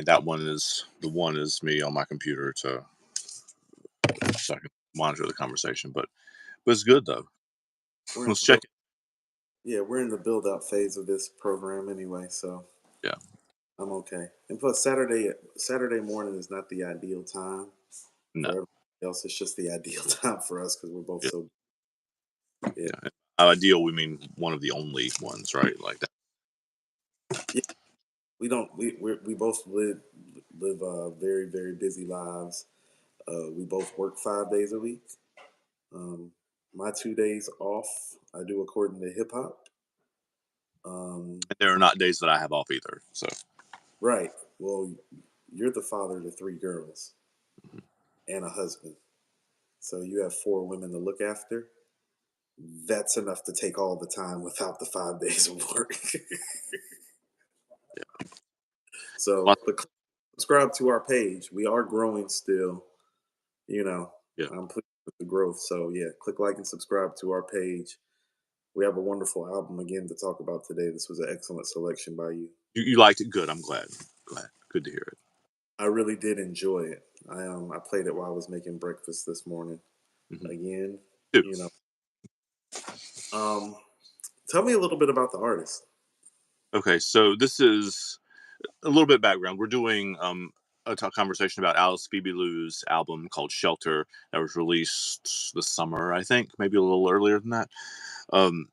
And that one is me on my computer to so I can monitor the conversation. But it's good though. We're in Let's the check build. it. Yeah, we're in the build out phase of this program anyway, so Yeah. I'm okay. And plus, Saturday morning is not the ideal time No. for everybody else. It's just the ideal time for us because we're both Yeah. so yeah. Yeah. And by ideal, we mean one of the only ones, right? Like that. Yeah, we don't we both live very very busy lives. We both work 5 days a week. Um, my 2 days off, I do according to hip hop. Um, And there are not days that I have off either. So right. Well, you're the father to three girls mhm. and a husband, so you have four women to look after. That's enough to take all the time without the 5 days of work. Yeah. So, Well, but subscribe to our page. We are growing still. You know, yeah. I'm pleased with the growth. So yeah, click like and subscribe to our page. We have a wonderful album again to talk about today. This was an excellent selection by you. You liked it. Good. I'm glad. Glad. Good to hear it. I really did enjoy it. I played it while I was making breakfast this morning. Hmm. Again, Two. you know. Um, Tell me a little bit about the artist. Okay. So this is a little bit of background. We're doing a talk conversation about Alice Phoebe Lou's album called Shelter that was released this summer, I think, maybe a little earlier than that. Um,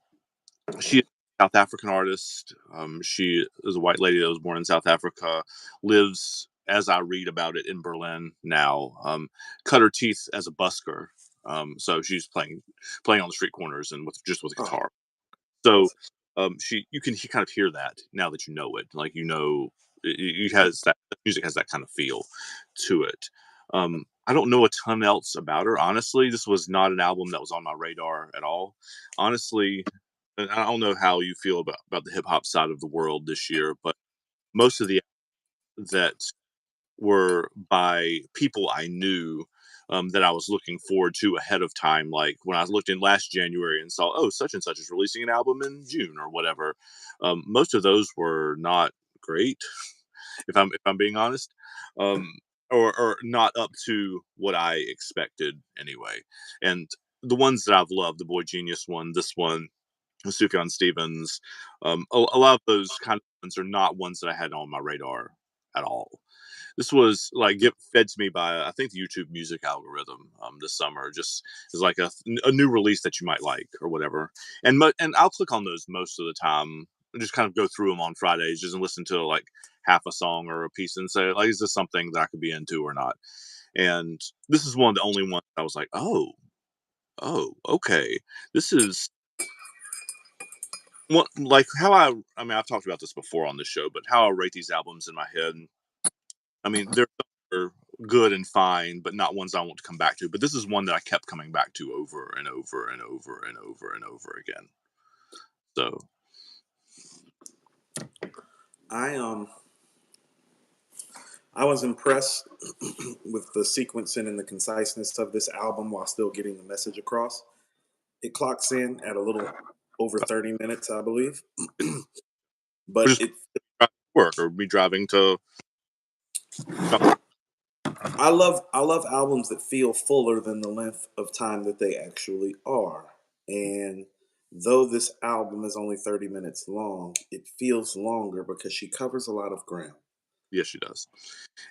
she is a South African artist. She is a white lady that was born in South Africa, lives, as I read about it, in Berlin now. Cut her teeth as a busker. So she's playing on the street corners and with a Oh, guitar. So awesome. you can kind of hear that now that you know it. Like it has that the music has that kind of feel to it. I don't know a ton else about her. Honestly, this was not an album that was on my radar at all. Honestly, and I don't know how you feel about the hip hop side of the world this year, but most of the that were by people I knew, that I was looking forward to ahead of time. Like when I looked in last January and saw, oh, such and such is releasing an album in June or whatever. Most of those were not great, if I'm being honest, um, or not up to what I expected anyway. And the ones that I've loved, the Boy Genius one, this one, Sufjan Stevens, a lot of those kind of ones are not ones that I had on my radar at all. This was like get fed to me by I think the YouTube music algorithm this summer. Just is like a new release that you might like or whatever. And I'll click on those most of the time. And just kind of go through them on Fridays, just and listen to like half a song or a piece and say like, is this something that I could be into or not? And this is one of the only ones I was like, okay, this is what like how I mean I've talked about this before on the show, but how I rate these albums in my head. I mean, they're good and fine, but not ones I want to come back to. But this is one that I kept coming back to over and over and over and over and over again. So I I was impressed with the sequencing and the conciseness of this album while still getting the message across. It clocks in at a little over 30 minutes, I believe. we're But just driving to work or me driving to I love albums that feel fuller than the length of time that they actually are. And though this album is only 30 minutes long, it feels longer because she covers a lot of ground. yes, she does.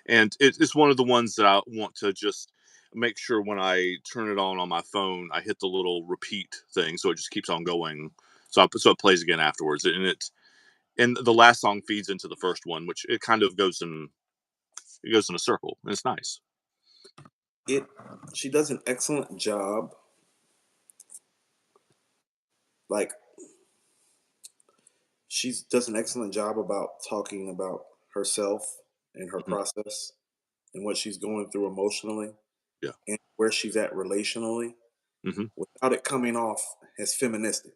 And it's one of the ones that I want to just make sure when I turn it on my phone, I hit the little repeat thing so it just keeps on going. So it plays again afterwards, and the last song feeds into the first one, which it kind of goes in a circle, and it's nice. It She does an excellent job, like she does an excellent job about talking about herself and her Mhm. process and what she's going through emotionally Yeah. and where she's at relationally Hmm. without it coming off as feministic.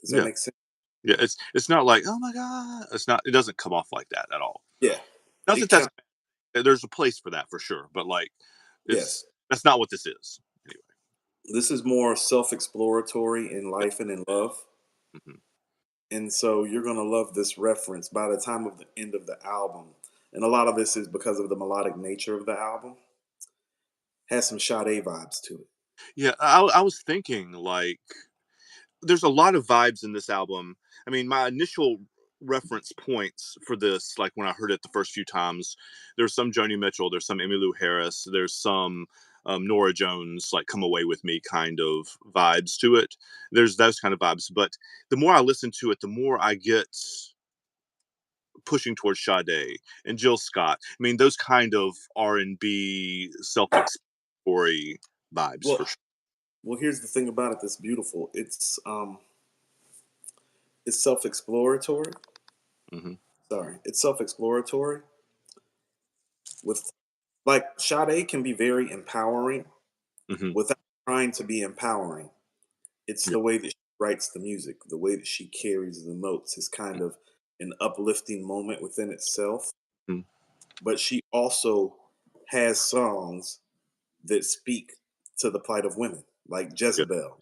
Does that Yeah. make sense? Yeah, it's not like, "Oh my god." It's not it doesn't come off like that at all. Yeah. Not that It kind that's of there's a place for that for sure, but, like, it's yes. that's not what this is. Anyway. This is more self-exploratory in life and in love. Mhm. And so you're going to love this reference by the time of the end of the album. and a lot of this is because of the melodic nature of the album. Has some Sade vibes to it. Yeah, I was thinking like there's a lot of vibes in this album. I mean, my initial reference points for this, like when I heard it the first few times, there's some Joni Mitchell, there's some Emmylou Harris, there's some Nora Jones, like "Come Away with Me" kind of vibes to it. There's those kind of vibes, but the more I listen to it, the more I get pushing towards Sade and Jill Scott. I mean, those kind of R&B self-explanatory vibes Well, for sure. here's the thing about it that's beautiful. It's self-exploratory. Hmm. Sorry, it's self-exploratory with like Sade can be very empowering Hmm. without trying to be empowering. It's Yeah. the way that she writes the music, the way that she carries the notes is kind of an uplifting moment within itself. Mhm. But she also has songs that speak to the plight of women, like Yeah. Jezebel.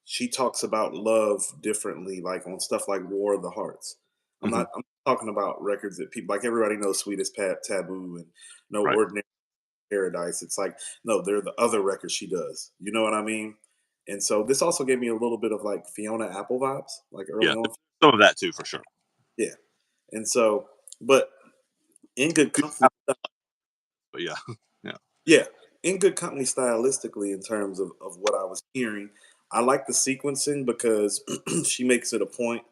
She talks about love differently, like on stuff like War of the Hearts. Hmm. I'm talking about records that people like everybody knows Sweetest Taboo and No Right. Ordinary Paradise. It's like, no, they're the other records she does. You know what I mean? And so this also gave me a little bit of like Fiona Apple vibes, like Yeah. early on. Some of that too, for sure. Yeah. And so, but in good Good company, album, but yeah. Yeah. yeah, in good company stylistically in terms of what I was hearing. I like the sequencing because she makes it a point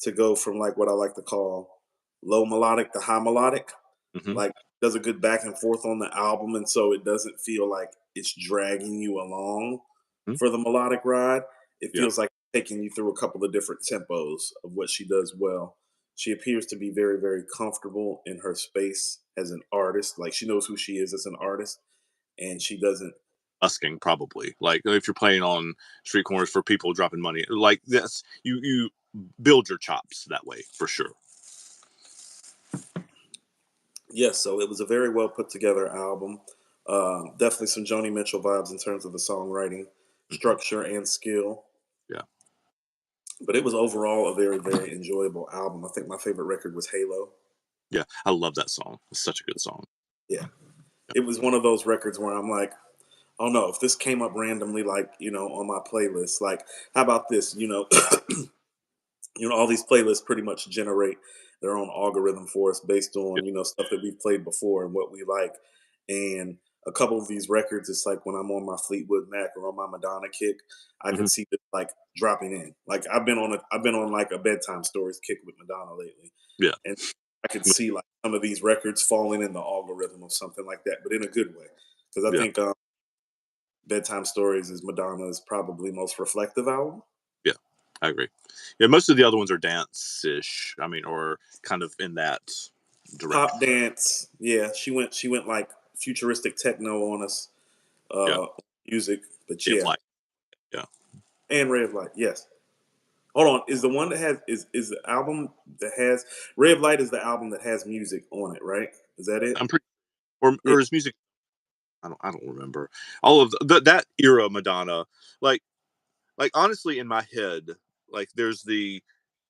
to go from like what I like to call low melodic to high melodic. Hmm. Like does a good back and forth on the album, and so it doesn't feel like it's dragging you along for the melodic ride. It Yeah. feels like taking you through a couple of different tempos of what she does well. She appears to be very, very comfortable in her space as an artist. Like she knows who she is as an artist, and she doesn't. Busking probably. Like if you're playing on street corners for people dropping money, like this, you build your chops that way for sure. Yes, so it was a very well put together album. Definitely some Joni Mitchell vibes in terms of the songwriting, Hmm. structure, and skill. Yeah. But it was overall a very, very enjoyable album. I think my favorite record was Halo. Yeah. I love that song. It's such a good song. Yeah. It was one of those records where I'm like, oh no, if this came up randomly, like, on my playlist, like, how about this? All these playlists pretty much generate their own algorithm for us based Yeah. on, stuff that we've played before and what we like. And a couple of these records, it's like when I'm on my Fleetwood Mac or on my Madonna kick, I Hmm. could see it like dropping in. Like I've been on like a bedtime stories kick with Madonna lately. Yeah. And I could see like some of these records falling in the algorithm of something like that, but in a good way. Because I Yeah. think Bedtime Stories is Madonna's probably most reflective album. Yeah. I agree. Yeah. Most of the other ones are dance-ish. I mean, or kind of in that direction. Pop dance, yeah. She went like futuristic techno on us, Yeah. music, but Way of yeah, life. Yeah. and Ray of Light, yes. Hold on, is the one that has is the album that has Ray of Light is the album that has music on it, right? Is that it? I'm pretty. Or Yeah, his music. I don't remember all of that era Madonna. Like honestly, in my head, like there's the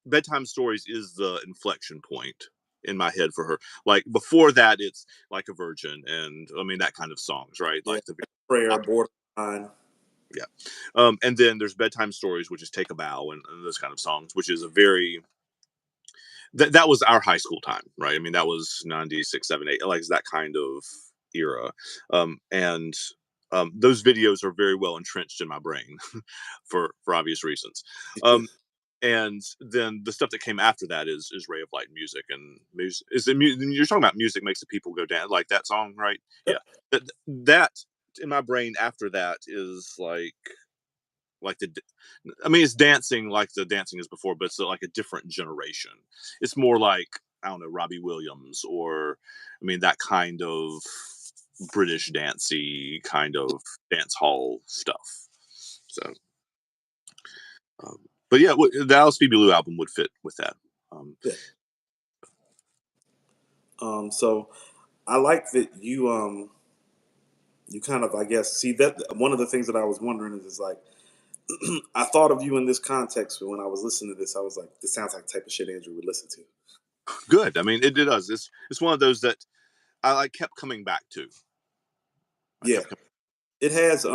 bedtime stories is the inflection point in my head for her. Like before that, it's like a virgin, and I mean that kind of songs, right? yeah. Like the Prayer, Borderline. yeah. And then there's bedtime stories, which is take a bow and those kind of songs, which is a very that was our high school time, right? I mean that was 96, 7, 8, like that kind of era, and those videos are very well entrenched in my brain for obvious reasons. Um, and then the stuff that came after that is Ray of Light music and music is you're talking about music makes the people go down like that song, right? Yep. Yeah, that in my brain after that is like the I mean it's dancing like the dancing is before, but it's like a different generation. It's more like I don't know Robbie Williams or I mean that kind of British dancey kind of dance hall stuff. So um, but yeah, the Alice Phoebe Lou album would fit with that. Um, Yeah. So I like that you kind of I guess see that one of the things that I was wondering is like I thought of you in this context, but when I was listening to this, I was like, this sounds like the type of shit Andrew would listen to. Good. I mean, it does. It's one of those that I kept coming back to. I Yeah, kept coming. it has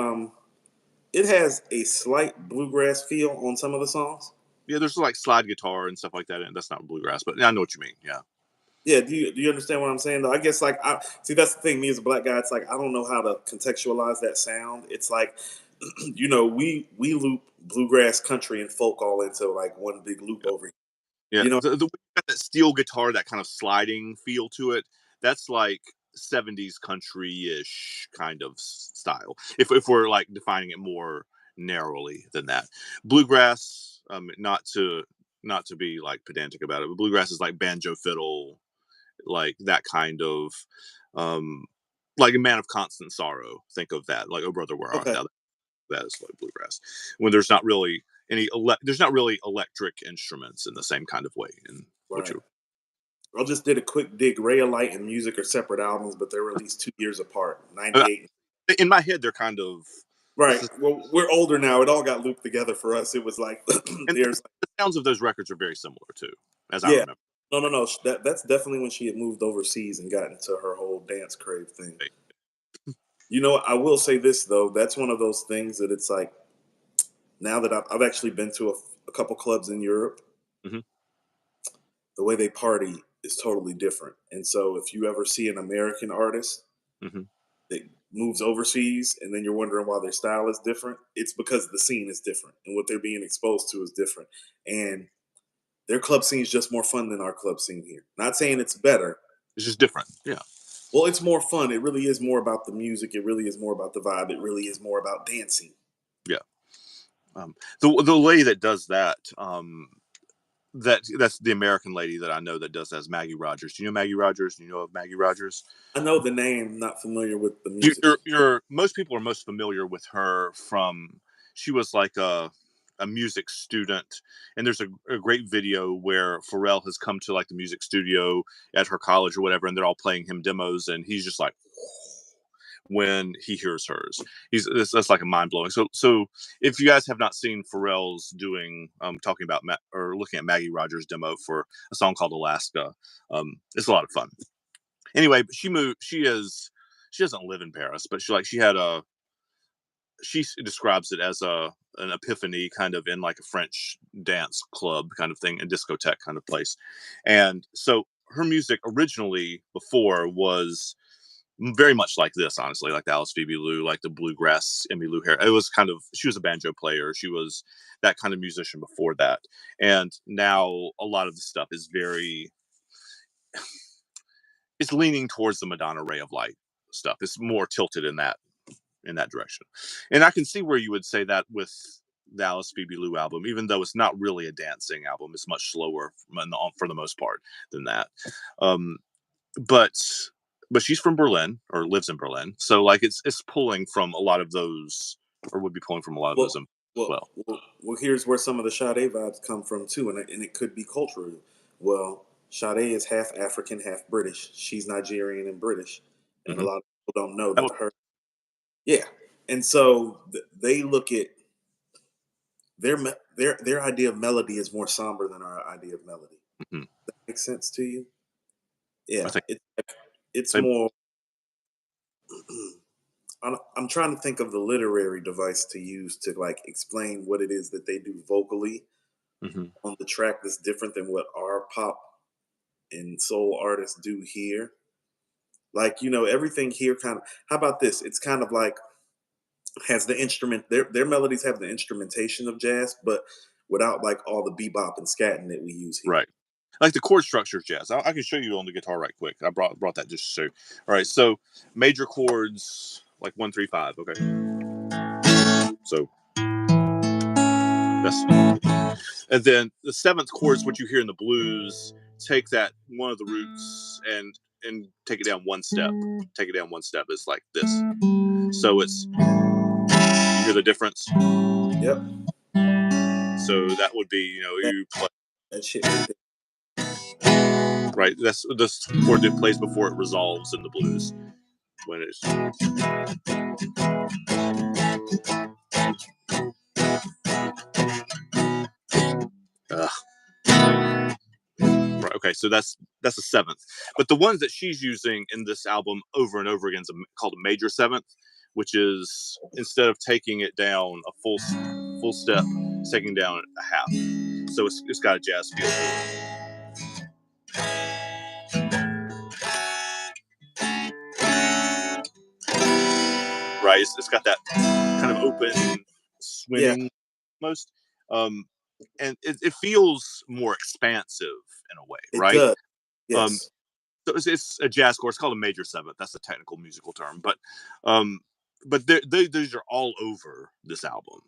it has a slight bluegrass feel on some of the songs. Yeah, there's like slide guitar and stuff like that, and that's not bluegrass, but I know what you mean. Yeah, Yeah, do you understand what I'm saying though? I guess like I see that's the thing. Me as a black guy, it's like I don't know how to contextualize that sound. It's like we loop bluegrass, country, and folk all into like one big loop yeah, over here. yeah. You know? The way that steel guitar, that kind of sliding feel to it, that's like '70s country-ish kind of style. If we're like defining it more narrowly than that, bluegrass. Not to be like pedantic about it, but bluegrass is like banjo fiddle, like that kind of um like a man of constant sorrow. Think of that, like, oh brother, where art Okay, thou? That is like bluegrass. When there's not really there's not really electric instruments in the same kind of way in what right. you. I just did a quick dig. Ray of Light and Music are separate albums, but they're released 2 years apart. uh, 98. in my head they're kind of Right. this is, Well, we're older now. It all got looped together for us. It was like and there's the sounds of those records are very similar too, as I yeah. remember. No, no, no. That's definitely when she had moved overseas and got into her whole dance crave thing. You know, I will say this though. That's one of those things that it's like now that I've actually been to a couple clubs in Europe, Hmm. the way they party is totally different. And so if you ever see an American artist Hmm. that moves overseas and then you're wondering why their style is different, it's because the scene is different and what they're being exposed to is different. And their club scene is just more fun than our club scene here. Not saying it's better. It's just different. Yeah, Well, it's more fun. It really is more about the music. It really is more about the vibe. It really is more about dancing. yeah. The lady that does that, that's the American lady that I know that does that is Maggie Rogers. Do you know Maggie Rogers? Do you know of Maggie Rogers? I know the name, not familiar with the You- music. you're most people are most familiar with her from, she was like a music student, and there's a great video where Pharrell has come to like the music studio at her college or whatever, and they're all playing him demos, and he's just like when he hears hers. That's like a mind blowing. So if you guys have not seen Pharrell's doing talking about or looking at Maggie Rogers demo for a song called Alaska, it's a lot of fun. Anyway, but she moved. She doesn't live in Paris, but she had a she describes it as a an epiphany kind of in like a French dance club kind of thing, a discotheque kind of place. And so her music originally before was very much like this, honestly, like the Alice Phoebe Lou, like the bluegrass Emmy Lou Harris. It was kind of, she was a banjo player. She was that kind of musician before that. And now a lot of the stuff is very, it's leaning towards the Madonna Ray of Light stuff. It's more tilted in that direction. And I can see where you would say that with the Alice Phoebe Lou album, even though it's not really a dancing album, it's much slower for the most part than that. Um, but she's from Berlin or lives in Berlin, so like it's pulling from a lot of those, or would be pulling from a lot of Well, those as well, well. well. Here's where some of the Sade vibes come from too, and it could be cultural. Well, Sade is half African, half British. She's Nigerian and British, and a Hmm. lot of people don't know That was, that her. Yeah, and so they look at their idea of melody is more somber than our idea of melody. mhm. That makes sense to you? I Yeah, think it's they. more. I'm trying to think of the literary device to use to like explain what it is that they do vocally Hmm. on the track that's different than what our pop and soul artists do here. Like, everything here kind of, how about this? It's kind of like has the instrument, their melodies have the instrumentation of jazz, but without like all the bebop and scatting that we use here. Right, like the chord structure of jazz. I can show you on the guitar right quick. I brought that just to show. All right, so major chords like 1 3 5. Okay, so that's, and then the seventh chord is what you hear in the blues. Take that one of the roots and take it down one step. Take it down one step. It's like this. So it's, you hear the difference. Yep. So that would be, That, you play that shit right there. right. That's this chord that plays before it resolves in the blues when it's right. Okay, so that's a seventh. But the ones that she's using in this album over and over again is called a major seventh, which is instead of taking it down a full step, it's taking down a half. So it's got a jazz feel to it, right? It's got that kind of open Yeah, swimming almost, um, and it feels more expansive in a way, it right? does. Um, Yes. so it's a jazz chord. It's called a major seventh. That's a technical musical term, um, but these are all over this album.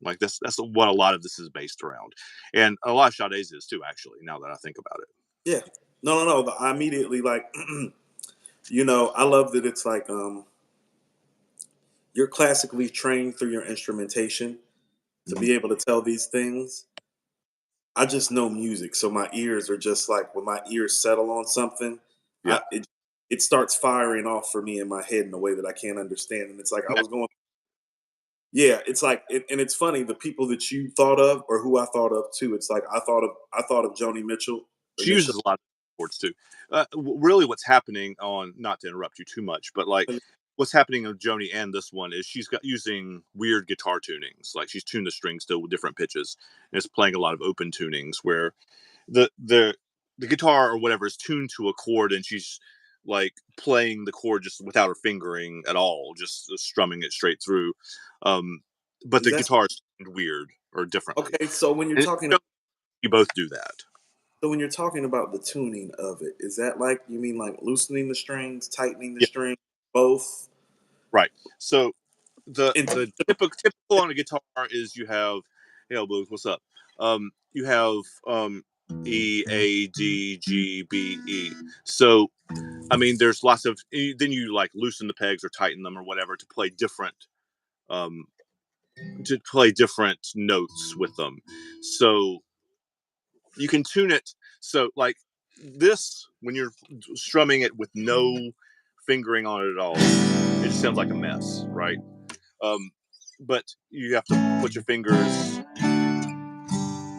Like that's what a lot of this is based around, and a lot of Sade's is too. Actually, now that I think about it, Yeah. No, no, no. I immediately like, I love that it's like you're classically trained through your instrumentation to hmm be able to tell these things. I just know music, so my ears are just like when my ears settle on something, yeah, it starts firing off for me in my head in a way that I can't understand. And it's like I yeah. was going, yeah, it's like, and it's funny the people that you thought of or who I thought of too. It's like I thought of Joni Mitchell She initially. uses a lot of chords too. Really, what's happening on not to interrupt you too much, but like what's happening on Joni and this one is she's got using weird guitar tunings. Like she's tuned the strings to different pitches, and it's playing a lot of open tunings where the the the guitar or whatever is tuned to a chord, and she's like playing the chord just without her fingering at all, just strumming it straight through. Um, but Is the that guitar is tuned weird or differently, okay? So when you're and talking, you both do that. so when you're talking about the tuning of it, is that like you mean like loosening the strings, tightening the Yeah, strings, both? right. So In the typical on a guitar is you have, hey, Blues, what's up? You have E A D G B E. So I mean, there's lots of then you like loosen the pegs or tighten them or whatever um, to play different notes with them. So you can tune it. So like this when you're strumming it with no fingering on it at all, it just sounds like a mess, right? Um, but you have to put your fingers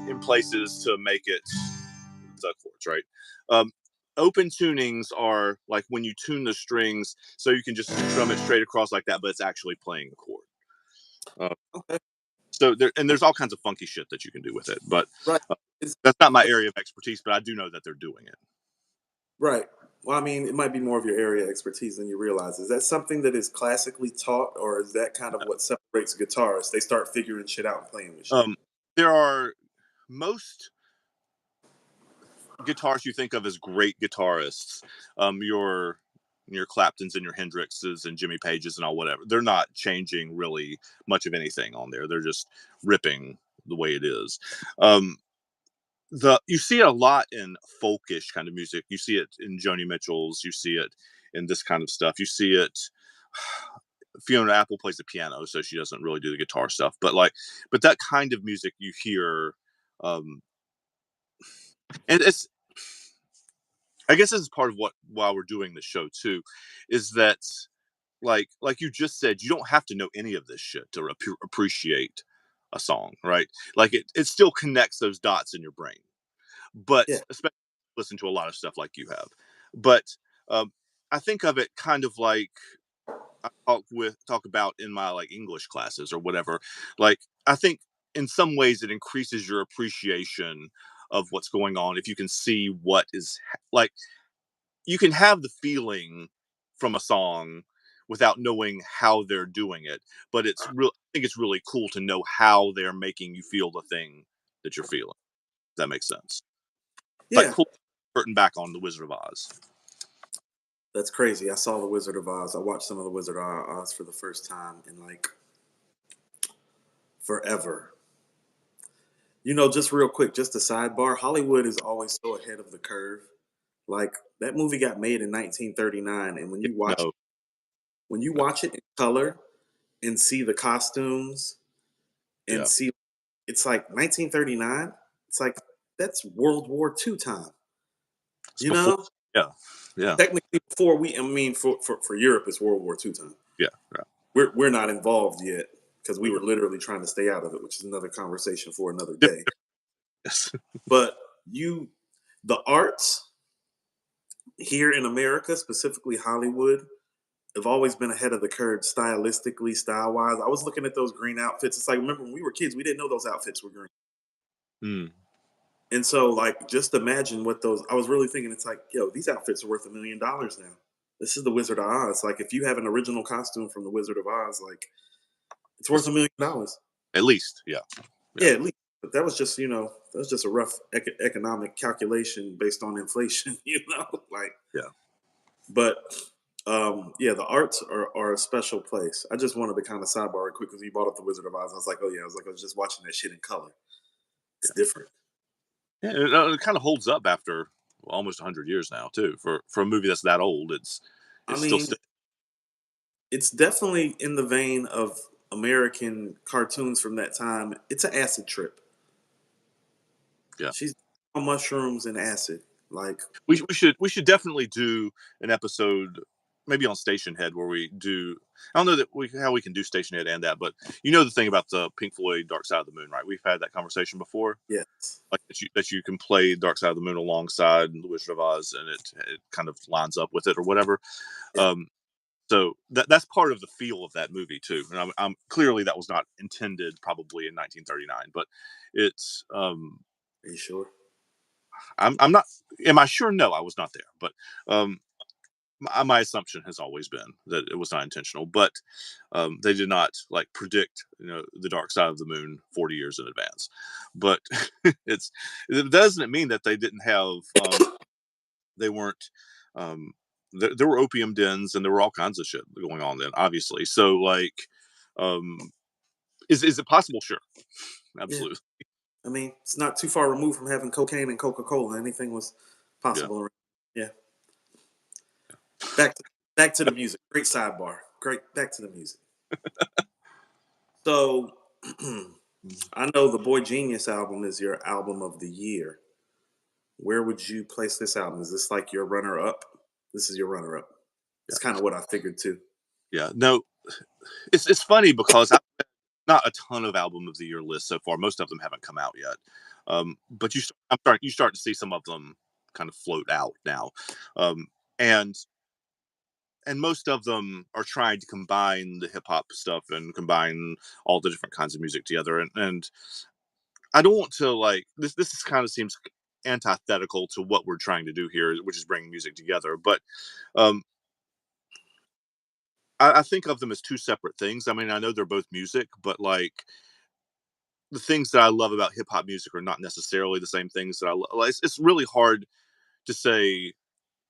in places to make it the chords, right? Um, Open tunings are like when you tune the strings, so you can just strum it straight across like that, but it's actually playing the chord. Uh, okay, so there's all kinds of funky shit that you can do with it, but right. uh, Is that's not my area of expertise. But I do know that they're doing it. right. Well, I mean, it might be more of your area of expertise than you realize. Is that something that is classically taught, or is that kind of what separates guitarists? They start figuring shit out and playing with shit. Um, there are most guitarists you think of as great guitarists, your Claptons and your Hendrixes and Jimmy Pages and all whatever. They're not changing really much of anything on there. They're just ripping the way it is. Um, the You see it a lot in folkish kind of music. You see it in Joni Mitchell's. You see it in this kind of stuff. You see it. Fiona Apple plays the piano, so she doesn't really do the guitar stuff. But that kind of music you hear, um, and it's I guess this is part of what why we're doing the show too, is that like you just said, you don't have to know any of this shit to appreciate a song, right? Like it still connects those dots in your brain, but Yeah, especially listen to a lot of stuff like you have. But um, I think of it kind of like I talk about in my like English classes or whatever. Like I think in some ways it increases your appreciation of what's going on if you can see what is like you can have the feeling from a song without knowing how they're doing it, but I think it's really cool to know how they're making you feel the thing that you're feeling. If that makes sense. Like yeah. pull the curtain back on the Wizard of Oz. That's crazy. I saw The Wizard of Oz. I watched some of The Wizard of Oz for the first time in like forever. Just real quick, just a sidebar. Hollywood is always so ahead of the curve. Like that movie got made in 1939, and Yeah, no, when you watch it in color and see the costumes and yeah, see it's like 1939. It's like that's World War II time. it's You before. know, Yeah, yeah, technically before we. I mean, for Europe, it's World War II time. yeah, yeah. We're not involved yet because we Mhm. were literally trying to stay out of it, which is another conversation for another Yep, day. yes. But you, the arts here in America, specifically Hollywood, have always been ahead of the curve stylistically, style wise. I was looking at those green outfits. It's like, remember when we were kids, we didn't know those outfits were green. Mm. And so, like, just imagine what those. I was really thinking, it's like, yo, these outfits are worth $1 million now. This is the Wizard of Oz. Like, if you have an original costume from the Wizard of Oz, like, it's worth It's $1 million. at least, yeah, yeah, Yeah, at least. But that was just, that was just a rough economic calculation based on inflation, like. yeah. But yeah, the arts are a special place. I just wanted to kind of sidebar real quick because you brought up the Wizard of Oz. I was like, oh yeah, I was just watching that shit in color. It's different. Yeah, it kind of holds up after almost 100 years now too. For a movie that's that old, I it's still mean, sti it's definitely in the vein of American cartoons from that time. It's an acid trip. yeah. She's on mushrooms and acid. Like, We should definitely do an episode, maybe on Station Head, where we do. I don't know that we how we can do Station Head and that, but you know the thing about the Pink Floyd Dark Side of the Moon, right? We've had that conversation before, yes, like that you can play Dark Side of the Moon alongside The Wizard of Oz, and it kind of lines up with it or whatever. yeah, Um, so that's part of the feel of that movie too. And I'm clearly that was not intended probably in 1939, but it's are you sure? I'm not. Am I sure? No, I was not there, but um, my assumption has always been that it was not intentional, but they did not like predict, the dark side of the moon 40 years in advance. But it's it doesn't mean that they didn't have they weren't um, there were opium dens and there were all kinds of shit going on then, obviously. So like, um, is it possible? Sure, Yeah. absolutely, I mean, it's not too far removed from having cocaine and Coca Cola. Anything was yeah. possible. Yeah. Back to back to the music. Great sidebar. Great. Back to the music. So, I know the Boy Genius album is your album of the year. Where would you place this album? Is this like your runner up? This is your runner up. It's kind of what I figured too. Yeah, no, it's funny because not a ton of album of the year lists so far. Most of them haven't come out yet. But you start to see some of them kind of float out now. Um, and most of them are trying to combine the hip hop stuff and combine all the different kinds of music together. And I don't want to like this is kind of seems antithetical to what we're trying to do here, which is bringing music together. But um, I think of them as two separate things. I mean, I know they're both music, but like the things that I love about hip hop music are not necessarily the same things that I love. Like, it's really hard to say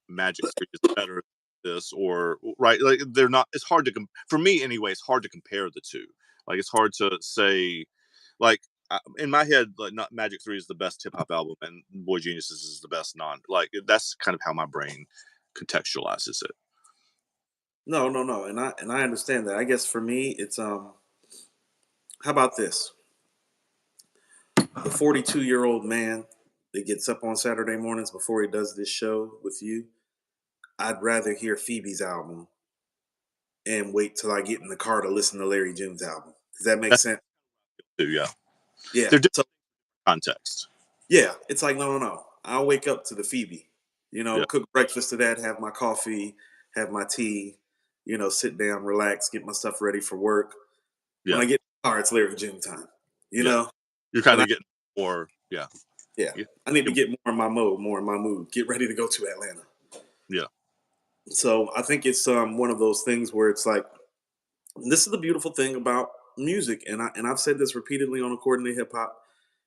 Magic 3 is better than this or right. Like they're not. It's hard to for me anyway. It's hard to compare the two. Like it's hard to say like. In my head, like not Magic 3 is the best hip hop album, and Boy Geniuses is the best non. Like that's kind of how my brain contextualizes it. No, no, no. And I understand that. I guess for me, it's how about this? The 42-year-old man that gets up on Saturday mornings before he does this show with you, I'd rather hear Phoebe's album and wait till I get in the car to listen to Larry June's album. Does that make That's sense? too, yeah. Yeah. They're different So contexts. yeah, it's like, no, no, no. I'll wake up to the Phoebe. Yeah, Cook breakfast to that, have my coffee, have my tea, sit down, relax, get my stuff ready for work. When yeah, I get in the car, it's Larry June time. You yeah. know? You're kind And I of getting more, yeah, Yeah. yeah, I need to yeah, get more in my mode, more in my mood, get ready to go to Atlanta. yeah. So I think it's one of those things where it's like, this is the beautiful thing about music, and I've said this repeatedly on According to Hip Hop,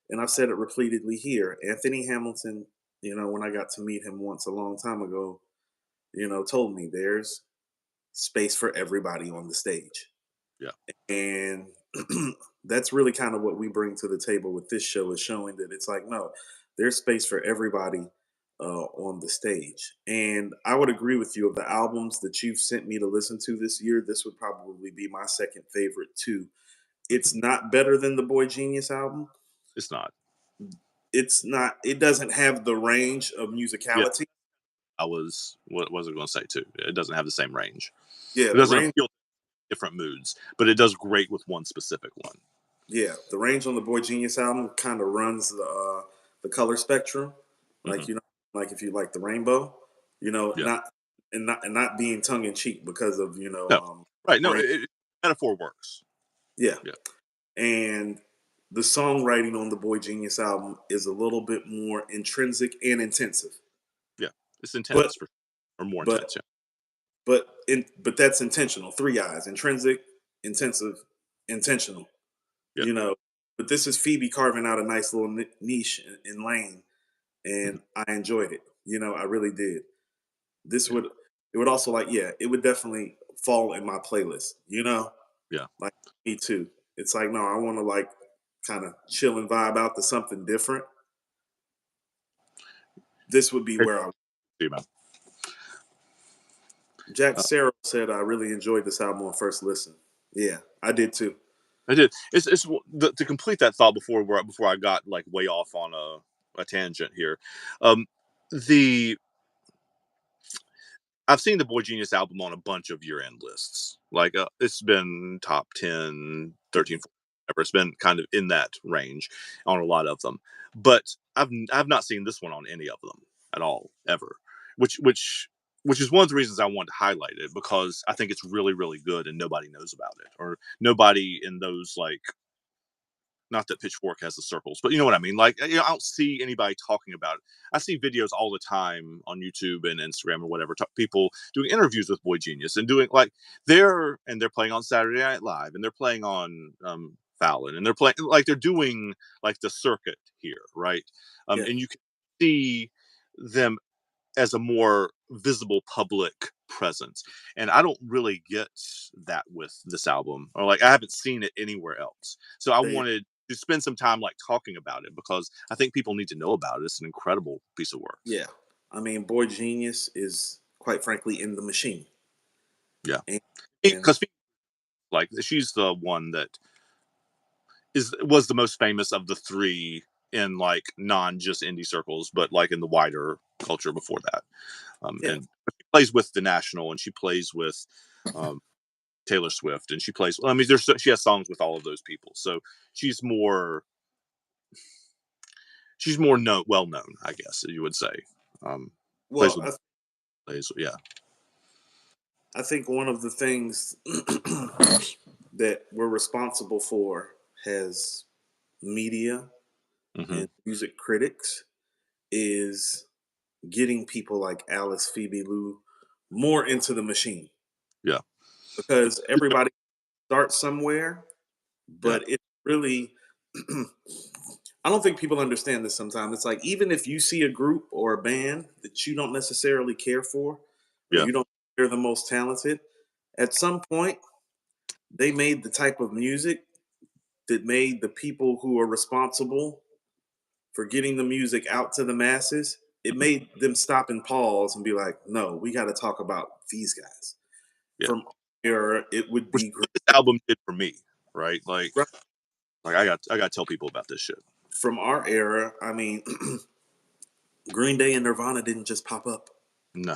and I've said it repeatedly here. Anthony Hamilton, when I got to meet him once a long time ago, told me there's space for everybody on the stage, Yeah. and that's really kind of what we bring to the table with this show is showing that it's like, no, there's space for everybody on the stage. And I would agree with you, of the albums that you've sent me to listen to this year, this would probably be my second favorite too. It's Mhm. not better than the Boy Genius album. It's not. It's not, it doesn't have the range of Yeah, musicality. what was I going to say too? It doesn't have the same range. Yeah, It the doesn't range. appeal to different moods, but it does great with one specific one. Yeah, the range on the Boy Genius album kind of runs the color spectrum, Hmm. like like if you like the rainbow. Yeah. not being tongue in cheek because of No. Right. No, brand. metaphor works. Yeah, Yeah. and the songwriting on the Boy Genius album is a little bit more intrinsic and intensive, Yeah. It's but intense or more but intense. Yeah. but that's intentional. Three eyes: intrinsic, intensive, intentional. Yeah. You know, but this is Phoebe carving out a nice little niche in lane, Mhm. and I enjoyed it. I really did. This Yeah. would it would also it would definitely fall in my playlist. Yeah. Like me too. It's like no, I want to like kind of chill and vibe out to something different. This would be Hey, where I. see, man. Jack Uh, Sarah said I really enjoyed this album on first listen. Yeah, I did too. I did. To complete that thought before I got like way off on a tangent here. Um, the I've seen the Boy Genius album on a bunch of year-end lists. Like, it's been top 10, 13, 14, whatever. It's been kind of in that range on a lot of them. But I've not seen this one on any of them at all, ever. Which which which is one of the reasons I wanted to highlight it, because I think it's really, really good and nobody knows about it. Or nobody in those, like, not that Pitchfork has the circles, but you know what I mean. Like, I don't see anybody talking about it. I see videos all the time on YouTube and Instagram or whatever, people doing interviews with Boy Genius and doing like they're playing on Saturday Night Live and they're playing on Fallon and they're playing like they're doing like the circuit here, right? Yeah, And you can see them as a more visible public presence. And I don't really get that with this album, or like I haven't seen it anywhere else. So I they wanted to spend some time like talking about it because I think people need to know about it. It's an incredible piece of work. yeah. I mean, Boy Genius is quite frankly in the machine, Yeah. and Because like she's the one that was the most famous of the three in like non just indie circles, but like in the wider culture before that. yeah. And she plays with the National and she plays with um, Taylor Swift, and she plays. I mean, she has songs with all of those people, so she's more well known, I guess you would say. Um, plays Well, with plays, yeah. I think one of the things that we're responsible for as media Hmm. and music critics is getting people like Alice, Phoebe, Lou more into the machine Yeah, because everybody starts somewhere, yeah, but it's really I don't think people understand this sometimes. It's like even if you see a group or a band that you don't necessarily care for or yeah, you don't think they're the most talented, at some point they made the type of music that made the people who are responsible for getting the music out to the masses, it mhm, made them stop and pause and be like, no, we got to talk about these guys. yeah. From era, it would Which be what this album did for me, right? right. Like I got to tell people about this shit. From our era, I mean, Green Day and Nirvana didn't just pop up. No,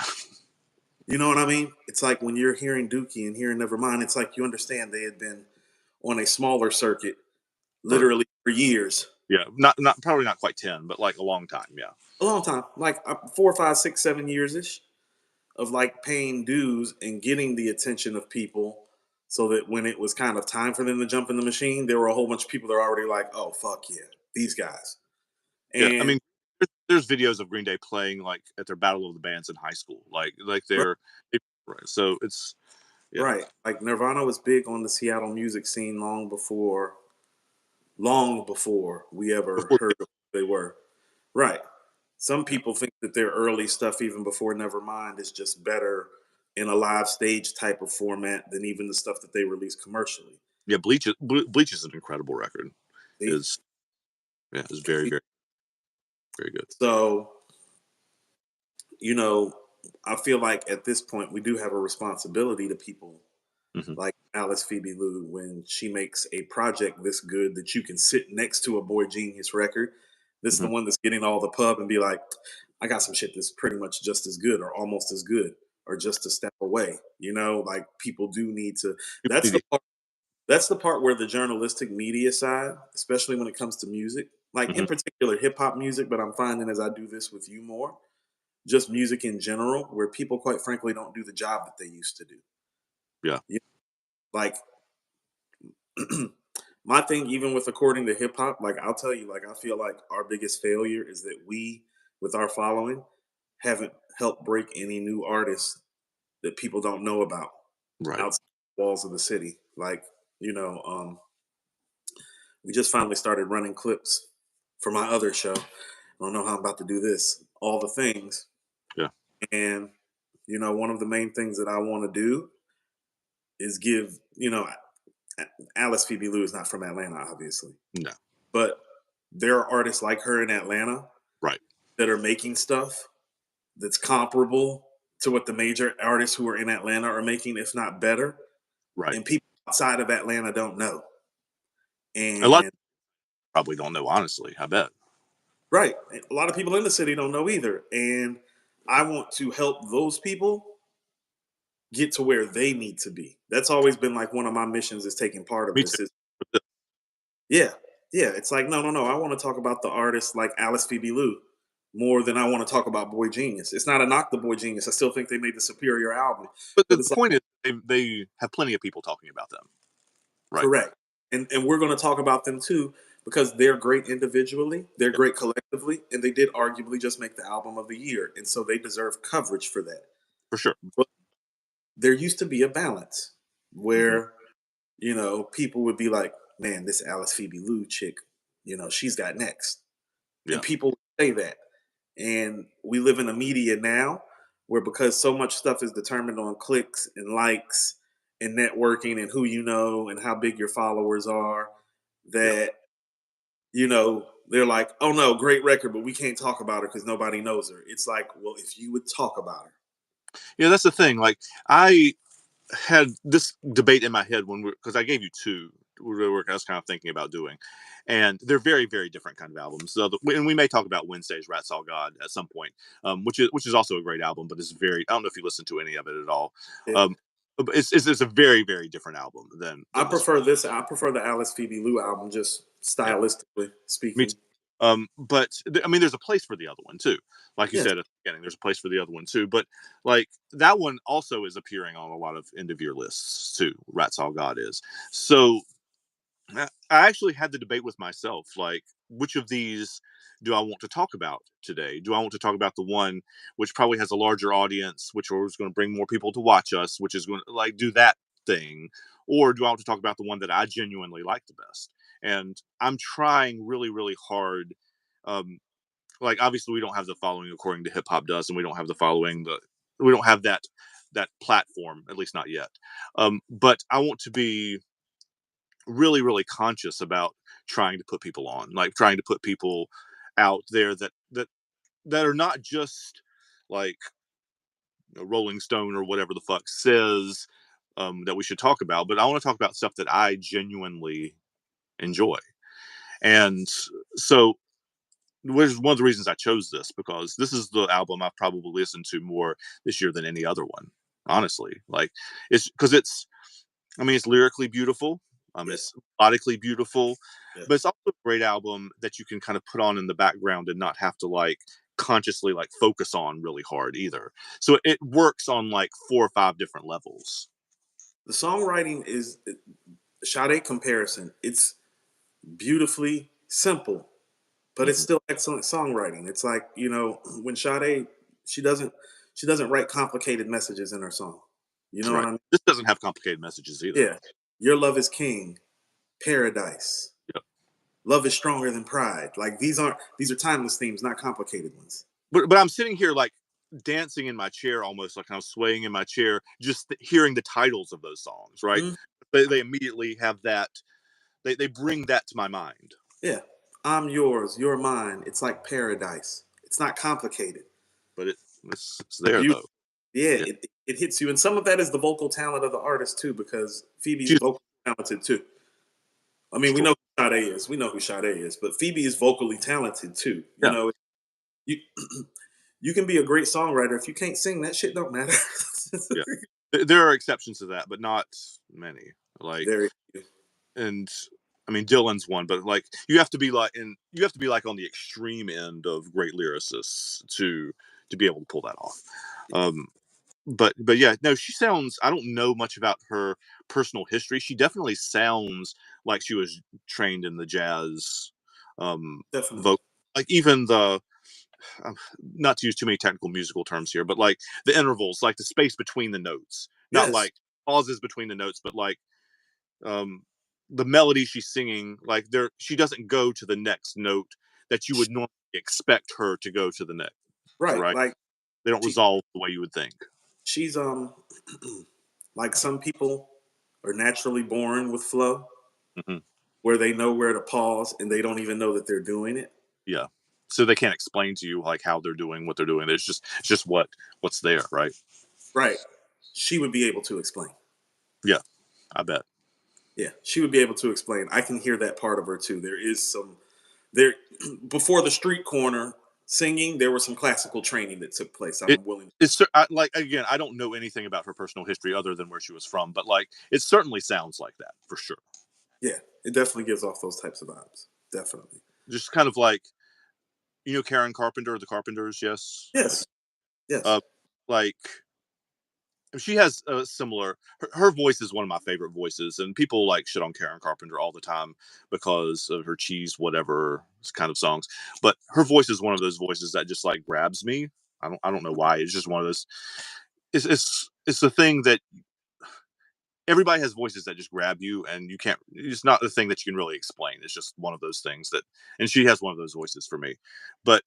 You know what I mean? It's like when you're hearing Dookie and hearing Nevermind, it's like you understand they had been on a smaller circuit for literally for years. yeah, not probably not quite 10, but like a long time. Yeah, A long time, like 4, 5, 6, 7 years ish of like paying dues and getting the attention of people so that when it was kind of time for them to jump in the machine, there were a whole bunch of people that are already like, oh, fuck yeah, these guys. yeah. I And mean, there's videos of Green Day playing like at their Battle of the Bands in high school, like right, right. So it's yeah. right, like Nirvana was big on the Seattle music scene long before we ever Before heard of who they were. Right. Some yeah, people think that their early stuff, even before Nevermind, is just better in a live stage type of format than even the stuff that they release commercially. yeah, Bleach is an incredible record. See? Is Yeah, is very, See? very, very good. So, you know, I feel like at this point we do have a responsibility to people Hmm. like Alice Phoebe Lou when she makes a project this good that you can sit next to a Boy Genius record. This is the Hmm. one that's getting all the pub and be like, I got some shit that's pretty much just as good or almost as good or just a step away. Like people do need to that's the part that's the part where the journalistic media side, especially when it comes to music, like in Hmm. particular hip hop music, but I'm finding as I do this with you more, just music in general, where people, quite frankly, don't do the job that they used to do. Yeah. You Like, my thing, even with according to hip hop, like I'll tell you, like I feel like our biggest failure is that we, with our following, haven't helped break any new artists that people don't know about Right. outside the walls of the city. Like, you know, we just finally started running clips for my other show. I don't know how I'm about to do this. All the things. Yeah. And, one of the main things that I want to do is give, Alice Phoebe Lou is not from Atlanta, obviously, No. but there are artists like her in Atlanta Right. that are making stuff that's comparable to what the major artists who are in Atlanta are making, if not better. Right. And people outside of Atlanta don't know. A lot of And people probably don't know, honestly. I bet. right, a lot of people in the city don't know either. And I want to help those people get to where they need to be. That's always been like one of my missions is taking part of Me too. this. Is yeah, yeah. It's like no, no, no. I want to talk about the artists like Alice Phoebe Lou more than I want to talk about Boy Genius. It's not a knock to Boy Genius. I still think they made the superior album, But but the it's like point is, they have plenty of people talking about them. Right. correct. And we're going to talk about them too because they're great individually, they're Yeah, great collectively, and they did arguably just make the album of the year, and so they deserve coverage for that. for sure. But there used to be a balance Hmm. where people would be like, "Man, this Alice Phoebe Lou chick, she's got next," and Yeah. people would say that. And we live in a media now where because so much stuff is determined on clicks and likes and networking and who you know and how big your followers are, Yeah. that they're like, "Oh no, great record, but we can't talk about her because nobody knows her." It's like, well, if you would talk about her, Yeah. That's the thing. Like, I had this debate in my head when because I gave you two. I was kind of thinking about doing, and they're very, very different kind of albums. So, and we may talk about Wednesday's "Rats All God" at some point, which is also a great album, but it's very. I don't know if you listen to any of it at all. it, Um, but it's a very, very different album I than this. prefer this. I prefer the Alice Phoebe Lou album, just Yeah, stylistically me too. speaking. But I mean, there's a place for the other one too. Like you Yes, said at the beginning, there's a place for the other one too. But like that one also is appearing on a lot of end of year lists too. "Rats All God" is. So I actually had the debate with myself, like, which of these do I want to talk about today? Do I want to talk about the one which probably has a larger audience, which is going to bring more people to watch us, which is going to like do that thing, or do I want to talk about the one that I genuinely like the best? And I'm trying really, really hard. Um, like, obviously, we don't have the following according to hip hop does, and we don't have the following the we don't have that platform, at least not yet. But I want to be really, really conscious about trying to put people on, like trying to put people out there that are not just like Rolling Stone or whatever the fuck says that we should talk about, but I want to talk about stuff that I genuinely enjoy. And so, which is one of the reasons I chose this because this is the album I've probably listened to more this year than any other one. Honestly, like it's because it's I mean, it's lyrically beautiful. yeah, It's melodically beautiful, yeah. but it's also a great album that you can kind of put on in the background and not have to like consciously like focus on really hard either. So it works on like four or five different levels. The songwriting is Sade comparison. It's beautifully simple, but it's Hmm. still excellent songwriting. It's like when Sade she doesn't she doesn't write complicated messages in her song. You know what Right. I mean? This doesn't have complicated messages either. Yeah. Your love is king, paradise. Yep. Love is stronger than pride. Like these are timeless themes, not complicated ones. But I'm sitting here like dancing in my chair almost like I was swaying in my chair just hearing the titles of those songs, right? Mm, They immediately have that they bring that to my mind. yeah. I'm yours, you're mine. It's like paradise. It's not complicated. But it's The there beauty, though. yeah, Yeah. it hits you. And some of that is the vocal talent of the artist too, because Phoebe's She's vocally talented too. I mean, we sure. know who Sade is. We know who Sade is, but Phoebe is vocally talented too. Yeah. You you can be a great songwriter if you can't sing. That shit don't matter. Yeah. There are exceptions to that, but not many. Like, Very few. and I mean, Dylan's one, but like, you have to be like on the extreme end of great lyricists to be able to pull that off. Um, but yeah, no, she sounds. I don't know much about her personal history. She definitely sounds like she was trained in the jazz Definitely. vocal. Like even the um, not to use too many technical musical terms here, but like the intervals, like the space between the notes, not Yes. like pauses between the notes, but like um, the melody she's singing, like she doesn't go to the next note that you would normally expect her to go to the next, Right. right? Like They don't she resolve the way you would think. she's like some people are naturally born with flow Hmm. where they know where to pause and they don't even know that they're doing it. Yeah. So they can't explain to you like how they're doing what they're doing. It's just what's there, right? Right. She would be able to explain. Yeah, I bet. Yeah, she would be able to explain. I can hear that part of her too. There is some there before the street corner singing, there was some classical training that took place. It I'm willing. like again, I don't know anything about her personal history other than where she was from, but like it certainly sounds like that for sure. Yeah, it definitely gives off those types of vibes. Definitely. Just kind of like Karen Carpenter, the Carpenters, yes. Like Yes. Yes. uh like she has a similar her voice is one of my favorite voices, and people like shit on Karen Carpenter all the time because of her cheese whatever kind of songs, but her voice is one of those voices that just like grabs me. I don't know why. It's just one of those. It's the thing that everybody has voices that just grab you, and you can't. It's not the thing that you can really explain. It's just one of those things that, and she has one of those voices for me. But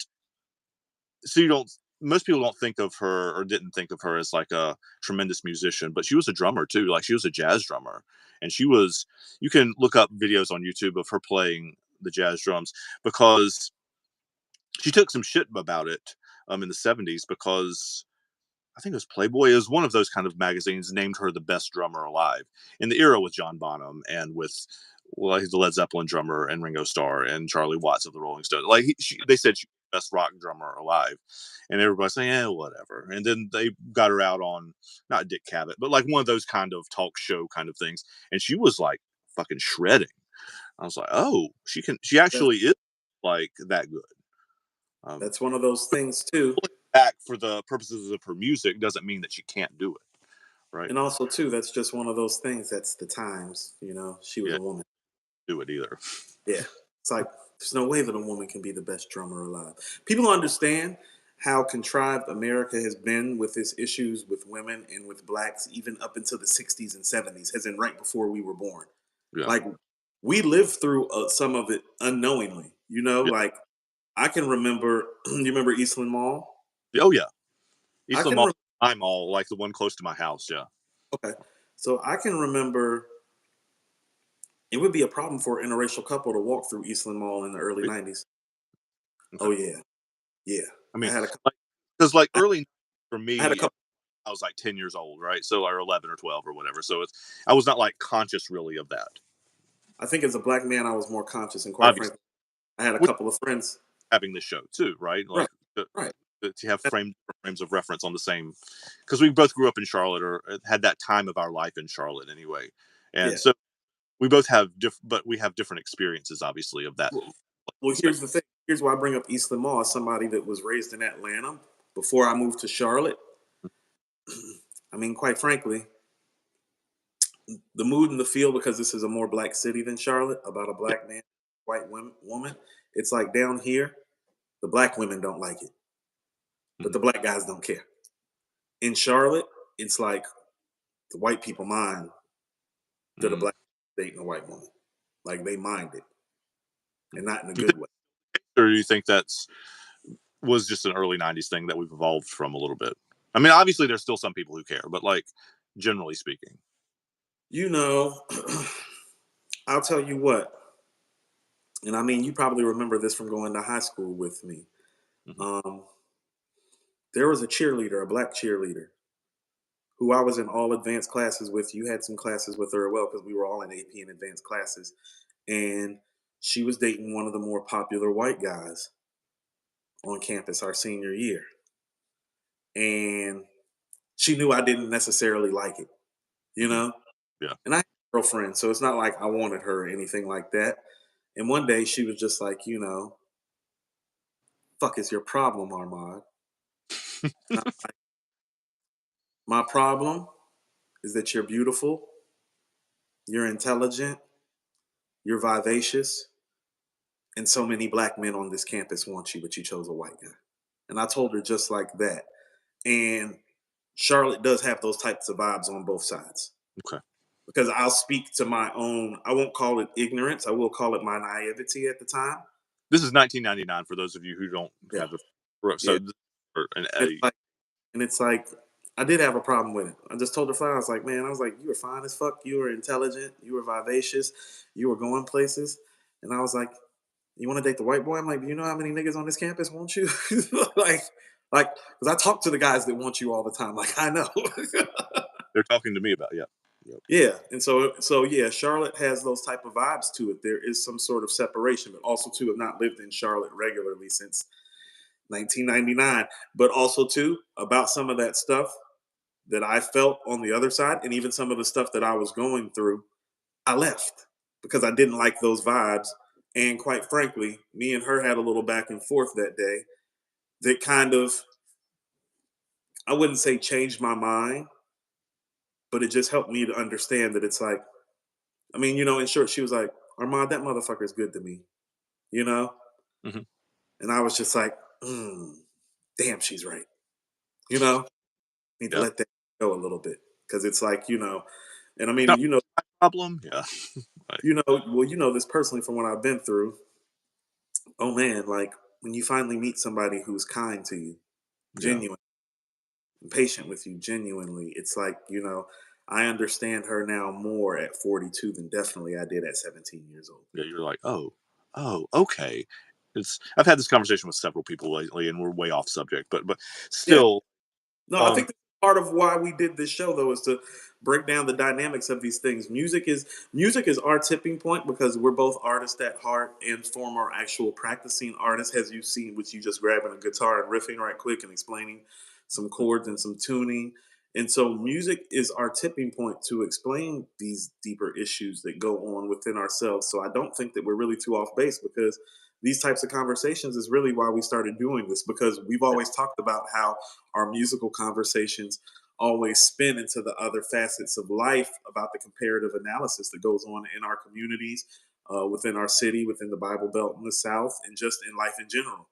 so you don't. Most people don't think of her or didn't think of her as like a tremendous musician, but she was a drummer too. Like she was a jazz drummer, and she was. You can look up videos on YouTube of her playing the jazz drums because she took some shit about it in the '70s because I think it was Playboy. It was one of those kind of magazines named her the best drummer alive in the era with John Bonham and with he's the Led Zeppelin drummer and Ringo Starr and Charlie Watts of the Rolling Stones. Like they said she was the best rock drummer alive, and everybody's saying, "Yeah, whatever." And then they got her out on not Dick Cavett, but like one of those kind of talk show kind of things, and she was like fucking shredding. I was like, "Oh, she can. She That's actually is like that good." Um, that's one of those things too. Back for the purposes of her music doesn't mean that she can't do it, right? And also too, that's just one of those things. That's the times, she was Yeah, a woman. do it either. Yeah. It's like there's no way that a woman can be the best drummer alive. People understand how contrived America has been with its issues with women and with blacks, even up until the 60s and 70s, as in right before we were born. Yeah, Like we lived through some of it unknowingly, yeah. like I can remember, you remember Eastland Mall? Oh yeah, I Eastland can, Mall. I'm all like the one close to my house. Yeah, okay. So I can remember it would be a problem for an interracial couple to walk through Eastland Mall in the early right? 90s. Okay. Oh yeah. Yeah. I I mean, had a, cou- like, because like I early for I had a me, couple I was like 10 years old, right? So or 11 or 12 or whatever. So it's I was not like conscious really of that. I think as a black man, I was more conscious, and quite Obviously, frankly, I had a with couple of friends. having this show too, right? Right, Like right. to have frames of reference on the same because we both grew up in Charlotte or had that time of our life in Charlotte anyway, and Yeah. so we both have but we have different experiences, obviously, of that Well, well, space. here's the thing. Here's why I bring up Eastland Mall as somebody that was raised in Atlanta before I moved to Charlotte. I mean, quite frankly, the mood and the feel, because this is a more black city than Charlotte, about a Yeah. black man, white woman. It's like down here, the black women don't like it, but Mhm. the black guys don't care. In Charlotte, it's like the white people mind that a Mm. black dating a white woman. Like they mind it, and not in a Do you think, good way. or do you think that's was just an early '90s thing that we've evolved from a little bit? I mean, obviously, there's still some people who care, but like generally speaking, You know, I'll tell you what, and I mean, you probably remember this from going to high school with me. hmm Um, there was a cheerleader, a black cheerleader, who I was in all advanced classes with. You had some classes with her as well because we were all in AP and advanced classes. And she was dating one of the more popular white guys on campus our senior year. And she knew I didn't necessarily like it, you hmm know? yeah, And I had a girlfriend, so it's not like I wanted her or anything like that. And one day she was just like, fuck is your problem, Armand? And I'm like, my problem is that you're beautiful, you're intelligent, you're vivacious, and so many black men on this campus want you, but you chose a white guy. And I told her just like that. And Charlotte does have those types of vibes on both sides. Okay. Because I'll speak to my own, I won't call it ignorance, I will call it my naivety at the time. This is 1999 for those of you who don't Yeah. have the Yeah. so or an It's a like, and it's like, I did have a problem with it. I just told her flat. I was like, man, I was like, you were fine as fuck. You were intelligent. You were vivacious. You were going places. And I was like, you want to date the white boy? I'm like, do you know how many niggas on this campus want you? like, like, because I talk to the guys that want you all the time. Like, I know. they're talking to me about, yeah. Yep. Yeah, and so yeah, Charlotte has those type of vibes to it. There is some sort of separation, but also too have not lived in Charlotte regularly since 1999. But also too about some of that stuff that I felt on the other side, and even some of the stuff that I was going through, I left because I didn't like those vibes. And quite frankly, me and her had a little back and forth that day that kind of, I wouldn't say changed my mind, but it just helped me to understand that it's like, I mean, in short, she was like, Armand, that motherfucker is good to me, you know? Mhm. And I was just like, damn, she's right. You know, need to Yeah. let that go a little bit. Cause it's like, and I mean, Not my problem, yeah. Like, well, this personally from what I've been through. Oh man, like when you finally meet somebody who's kind to you, yeah. genuine, and patient with you, genuinely, it's like, I understand her now more at 42 than definitely I did at 17 years old. Yeah, you're like, "Oh, oh, okay." I've had this conversation with several people lately, and we're way off subject, but Yeah. still, No, I um, think that's part of why we did this show though is to break down the dynamics of these things. Music is our tipping point because we're both artists at heart and former actual practicing artists, as you've seen, with you just grabbing a guitar and riffing right quick and explaining some chords and some tuning. And so music is our tipping point to explain these deeper issues that go on within ourselves. So I don't think that we're really too off base because these types of conversations is really why we started doing this because we've yeah, always talked about how our musical conversations always spin into the other facets of life about the comparative analysis that goes on in our communities, within our city, within the Bible Belt in the South, and just in life in general.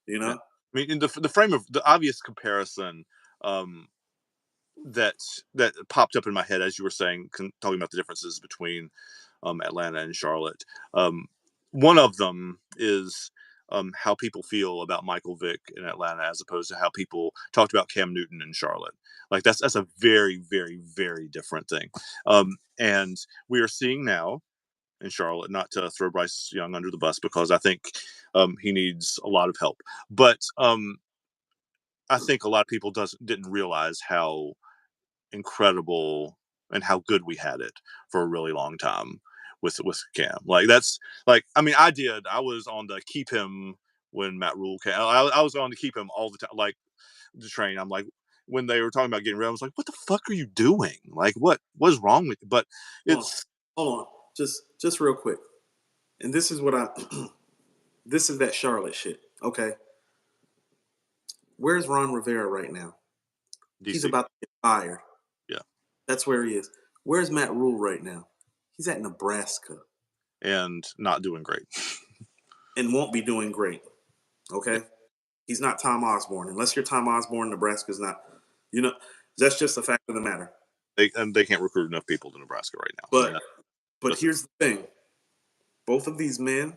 You yeah. know? I mean, in the frame of the obvious comparison, um, that that popped up in my head as you were saying, talking about the differences between Atlanta and Charlotte. Um, one of them is how people feel about Michael Vick in Atlanta, as opposed to how people talked about Cam Newton in Charlotte. Like that's a very, very, very different thing. And we are seeing now in Charlotte, not to throw Bryce Young under the bus because I think he needs a lot of help, but I think a lot of people didn't realize how incredible and how good we had it for a really long time with Cam. Like that's like I mean I did. I was on the keep him when Matt Rule came. I was on to keep him all the time. Like the train. I'm like when they were talking about getting rid, I was like, what the fuck are you doing? Like what is wrong with you? But Hold on, it's hold on, just real quick. And this is what I, this is that Charlotte shit. Okay, where's Ron Rivera right now? He's DC. about to get fired. Yeah. That's where he is. Where's Matt Rule right now? He's at Nebraska And not doing great. and won't be doing great. Yeah. Okay, he's not Tom Osborne. Unless you're Tom Osborne, Nebraska's not. You know, that's just a fact of the matter. They can't recruit enough people to Nebraska right now. I mean But but that's here's the thing: both of these men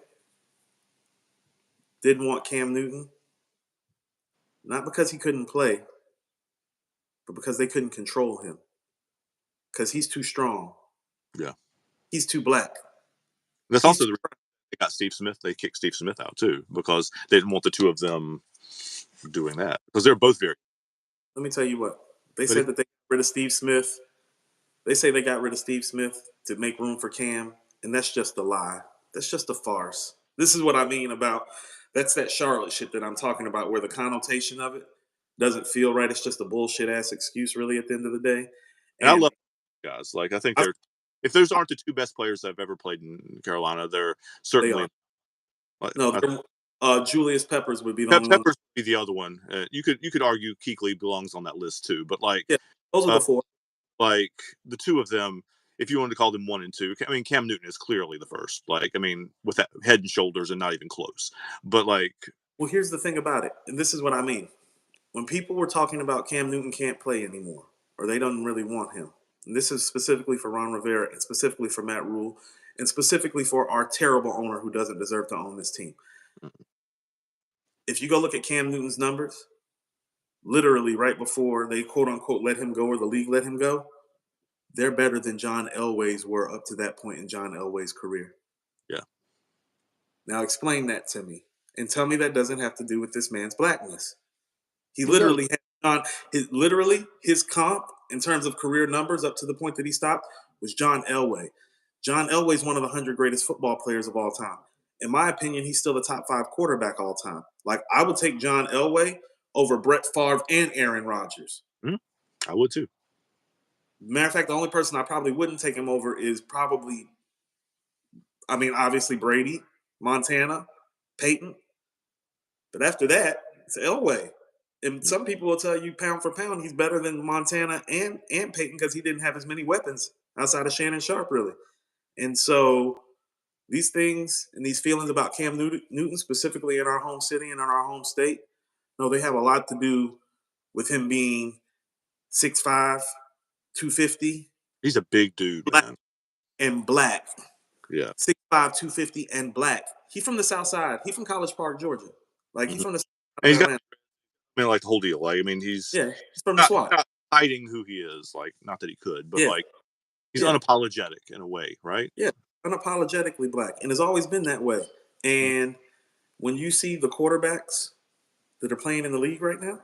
didn't want Cam Newton, not because he couldn't play, but because they couldn't control him. Because he's too strong. yeah. He's too black. That's He's also too. the they got Steve Smith. They kicked Steve Smith out too because they didn't want the two of them doing that because they're both very. Let me tell you what they But said that they got rid of Steve Smith. They say they got rid of Steve Smith to make room for Cam, and that's just a lie. That's just a farce. This is what I mean about that's that Charlotte shit that I'm talking about, where the connotation of it doesn't feel right. It's just a bullshit ass excuse, really, at the end of the day. and I And love guys. Like I think I, they're if those aren't the two best players I've ever played in Carolina, they're they certainly. are no, I they're Julius Peppers would be the only one. Peppers would be the other one. You could argue Kuechly belongs on that list too, but Yeah, those are uh, the four. like the two of them, if you wanted to call them one and two, I mean Cam Newton is clearly the first. Like I mean, with that head and shoulders and not even close. But like, Well, here's the thing about it, and this is what I mean. When people were talking about Cam Newton can't play anymore, or they don't really want him, and this is specifically for Ron Rivera, and specifically for Matt Rule, and specifically for our terrible owner who doesn't deserve to own this team. If you go look at Cam Newton's numbers, literally right before they quote unquote let him go or the league let him go, they're better than John Elway's were up to that point in John Elway's career. yeah, Now explain that to me. And tell me that doesn't have to do with this man's blackness. He it does. literally had John, his comp in terms of career numbers up to the point that he stopped was John Elway. John Elway's one of the 100 greatest football players of all time. In my opinion, he's still a top five quarterback all time. Like I would take John Elway over Brett Favre and Aaron Rodgers. Mhm. I would too. Matter of fact, the only person I probably wouldn't take him over is probably, I mean, obviously Brady, Montana, Peyton. But after that, it's Elway. And Mhm. some people will tell you pound for pound, he's better than Montana and Peyton because he didn't have as many weapons outside of Shannon Sharp, really. And so these things and these feelings about Cam Newton, specifically in our home city and in our home state, no, they have a lot to do with him being 6'5", 250, He's a big dude, black man. and black. Yeah. 6'5", 250, and black. He from the South Side. He from College Park, Georgia. Like he Mhm. from the South And Side he's of got, Atlanta. I mean, like the whole deal. Like, I mean, he's Yeah, he's from the not, SWAT. not hiding who he is. Like, not that he could, but Yeah, like he's yeah, unapologetic in a way, right? yeah. Unapologetically black, and has always been that way. Mhm. And when you see the quarterbacks that are playing in the league right now,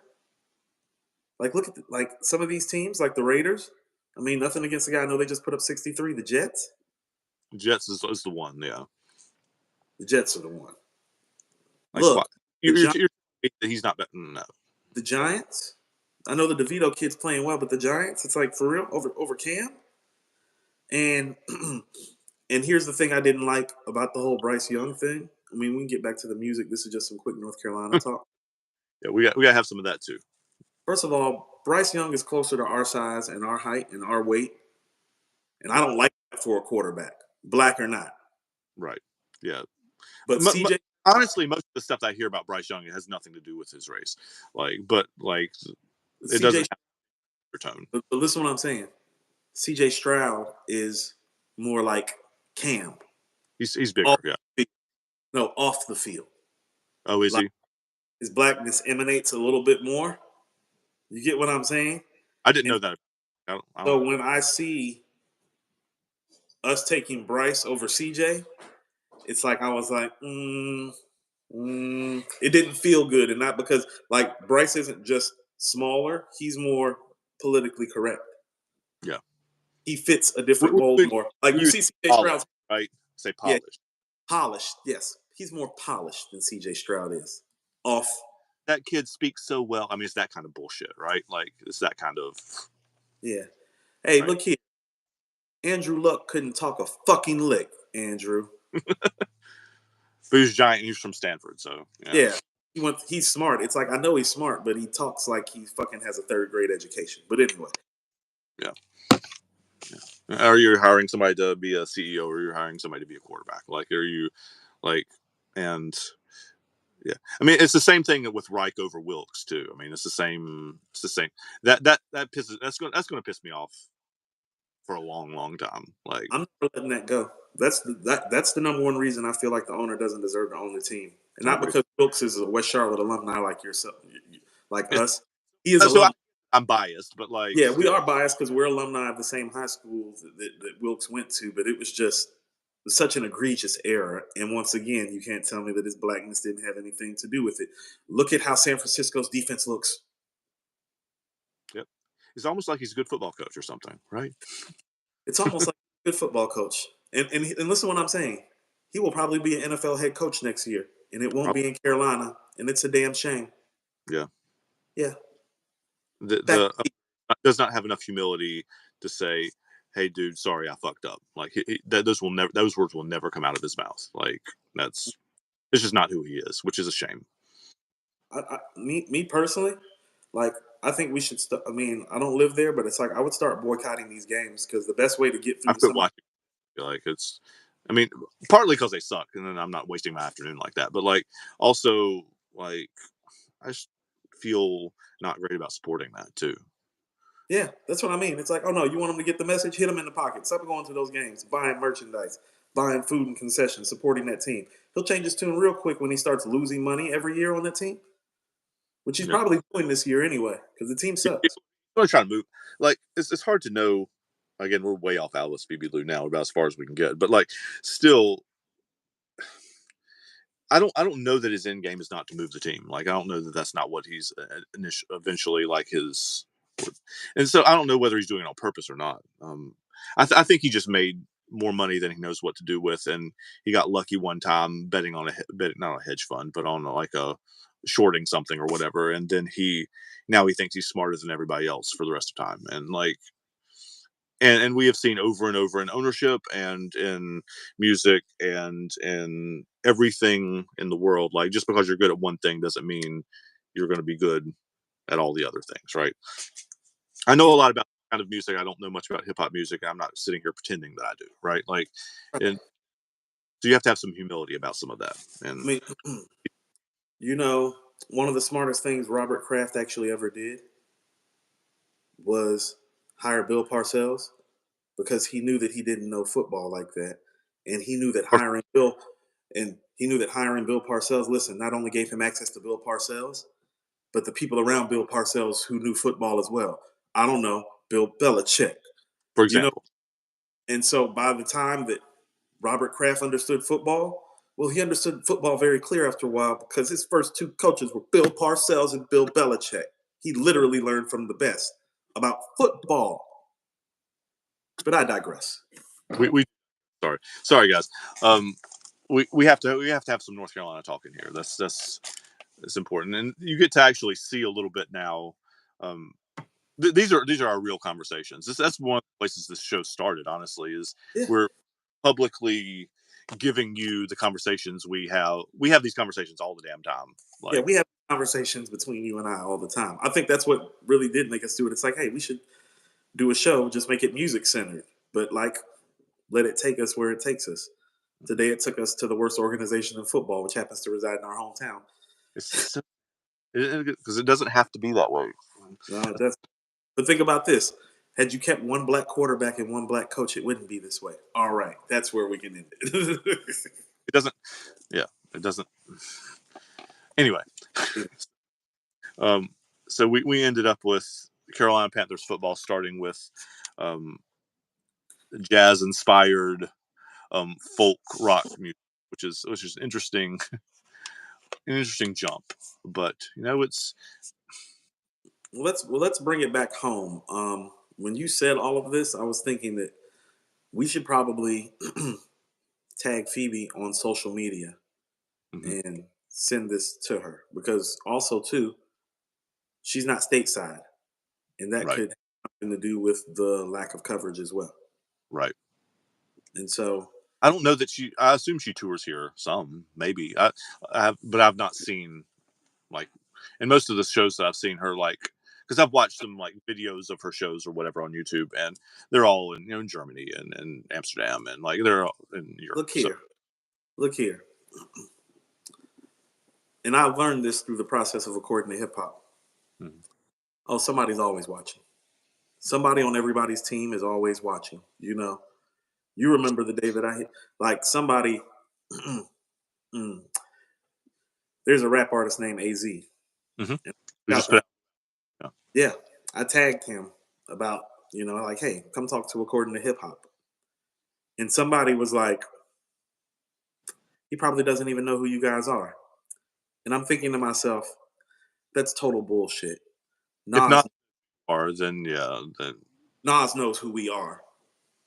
like look at like some of these teams, like the Raiders. I mean, nothing against the guy. I know they just put up 63. The Jets. Jets is the one. Yeah. The Jets are the one. Like spot. Look, the Gi- You're he's not. No. the Giants. I know the DeVito kid's playing well, but the Giants, it's like for real over Cam. And and here's the thing I didn't like about the whole Bryce Young thing. I mean, we can get back to the music. This is just some quick North Carolina talk. Yeah, we gotta have some of that too. First of all, Bryce Young is closer to our size and our height and our weight, and I don't like that for a quarterback, black or not. Right. Yeah. But M- m- CJ, Honestly, most of the stuff that I hear about Bryce Young it has nothing to do with his race. Like, but like, it CJ, doesn't have your tone. but listen to what I'm saying. CJ Stroud is more like Cam, He's off bigger. Yeah. the field. No, off the field. Oh, is Like he? his blackness emanates a little bit more. You get what I'm saying? I didn't And know that. I so don't. when I see us taking Bryce over CJ, it's like I was like, it didn't feel good, and not because like Bryce isn't just smaller; he's more politically correct. Yeah. He fits a We, different we, mold we, more. Like we you use see CJ polished, Stroud, right? Say yeah, polished. polished. Yes, he's more polished than CJ Stroud is. Off, That kid speaks so well. I mean, it's that kind of bullshit, right? Like, it's that kind of yeah. Hey, right. look here. Andrew Luck couldn't talk a fucking lick. Andrew, But he's giant. He's from Stanford, so yeah, yeah, he's smart. It's like I know he's smart, but he talks like he fucking has a third grade education. But anyway, yeah. Are you hiring somebody to be a CEO, or you're hiring somebody to be a quarterback? Like, are you like, and yeah, I mean, it's the same thing with Reich over Wilkes too. I mean, it's the same. It's the same. That pisses. That's going to piss me off for a long, long time. Like, I'm never letting that go. That's the number one reason I feel like the owner doesn't deserve to own the team, and I not agree. because Brooks is a West Charlotte alumni like yourself, like Yeah. us. He is So alumni. I'm biased, but like, Yeah, we are biased because we're alumni of the same high schools that Wilkes went to, but it was just such an egregious error. And once again, you can't tell me that his blackness didn't have anything to do with it. Look at how San Francisco's defense looks. yep. It's almost like he's a good football coach or something, right? It's almost like a good football coach. And listen to what I'm saying. He will probably be an NFL head coach next year, and it won't be in Carolina, and it's a damn shame. Yeah. Yeah. Back The does not have enough humility to say, "Hey, dude, sorry, I fucked up." Like those words will never come out of his mouth. Like that's It's just not who he is, which is a shame. Me personally, like I think we should. I mean, I don't live there, but it's like I would start boycotting these games because the best way to get I through to quit somebody. watching. Like it's, I mean, partly because they suck, and then I'm not wasting my afternoon like that. But like also like I just feel not great about supporting that too. Yeah, that's what I mean. It's like, oh no, you want him to get the message? Hit him in the pocket. Stop going to those games, buying merchandise, buying food and concessions, supporting that team. He'll change his tune real quick when he starts losing money every year on that team, which he's You know, probably doing this year anyway because the team sucks. people are trying to move. Like it's hard to know. Again, we're way off Alice Phoebe Lou now, about as far as we can get. But like, still, I don't know that his end game is not to move the team. Like I don't know that that's not what he's eventually like his. And so I don't know whether he's doing it on purpose or not. I think he just made more money than he knows what to do with, and he got lucky one time betting on betting, not a hedge fund, but on like a shorting something or whatever, and then now he thinks he's smarter than everybody else for the rest of time, and like and we have seen over and over in ownership and in music and in everything in the world, like just because you're good at one thing doesn't mean you're going to be good at all the other things, right? I know Yeah, a lot about kind of music. I don't know much about hip hop music. I'm not sitting here pretending that I do, right? Like, and so you have to have some humility about some of that. I And mean, you know, one of the smartest things Robert Kraft actually ever did was hire Bill Parcells because he knew that he didn't know football like that, and he knew that hiring Bill Parcells, listen, not only gave him access to Bill Parcells, but the people around Bill Parcells who knew football as well. I don't know, Bill Belichick, for you know. example, And so by the time that Robert Kraft understood football, well, he understood football very clear after a while because his first two coaches were Bill Parcells and Bill Belichick. He literally learned from the best about football. But I digress. we sorry guys. Um, we have to have some North Carolina talking here. That's important, and you get to actually see a little bit now. Um, these are our real conversations. That's one of the places this show started. Honestly, is Yeah. we're publicly giving you the conversations we have. We have these conversations all the damn time. Yeah, Like we have conversations between you and I all the time. I think that's what really did make us do it. It's like, hey, we should do a show, just make it music centered, but like let it take us where it takes us. Today, it took us to the worst organization in football, which happens to reside in our hometown. it's so, because it doesn't have to be that way. No, that's, but think about this. Had you kept one black quarterback and one black coach, it wouldn't be this way. All right, that's where we can end it. It doesn't. Yeah, it doesn't. Anyway, um, so we ended up with Carolina Panthers football starting with um, jazz inspired folk rock music, which is interesting, an interesting jump. But it's Let's bring it back home. When you said all of this, I was thinking that we should probably tag Phoebe on social media mhm, and send this to her because also too she's not stateside and that right, could have something to do with the lack of coverage as well. right. And so I don't know that she. I assume she tours here some, maybe. But I've not seen like in most of the shows that I've seen her like because I've watched some like videos of her shows or whatever on YouTube, and they're all in in Germany and Amsterdam and like they're all in Europe. look So here, look here, and I learned this through the process of recording the hip hop. mhm, Oh, somebody's always watching. Somebody on everybody's team is always watching. You know, you remember the day that I hit like somebody. mm, there's a rap artist named Az. mhm. And We out just put there. out. Yeah. Yeah, I tagged him about like, hey, come talk to According to Hip Hop, and somebody was like, he probably doesn't even know who you guys are, and I'm thinking to myself, that's total bullshit. If Nas not far, then yeah, then Nas knows who we are.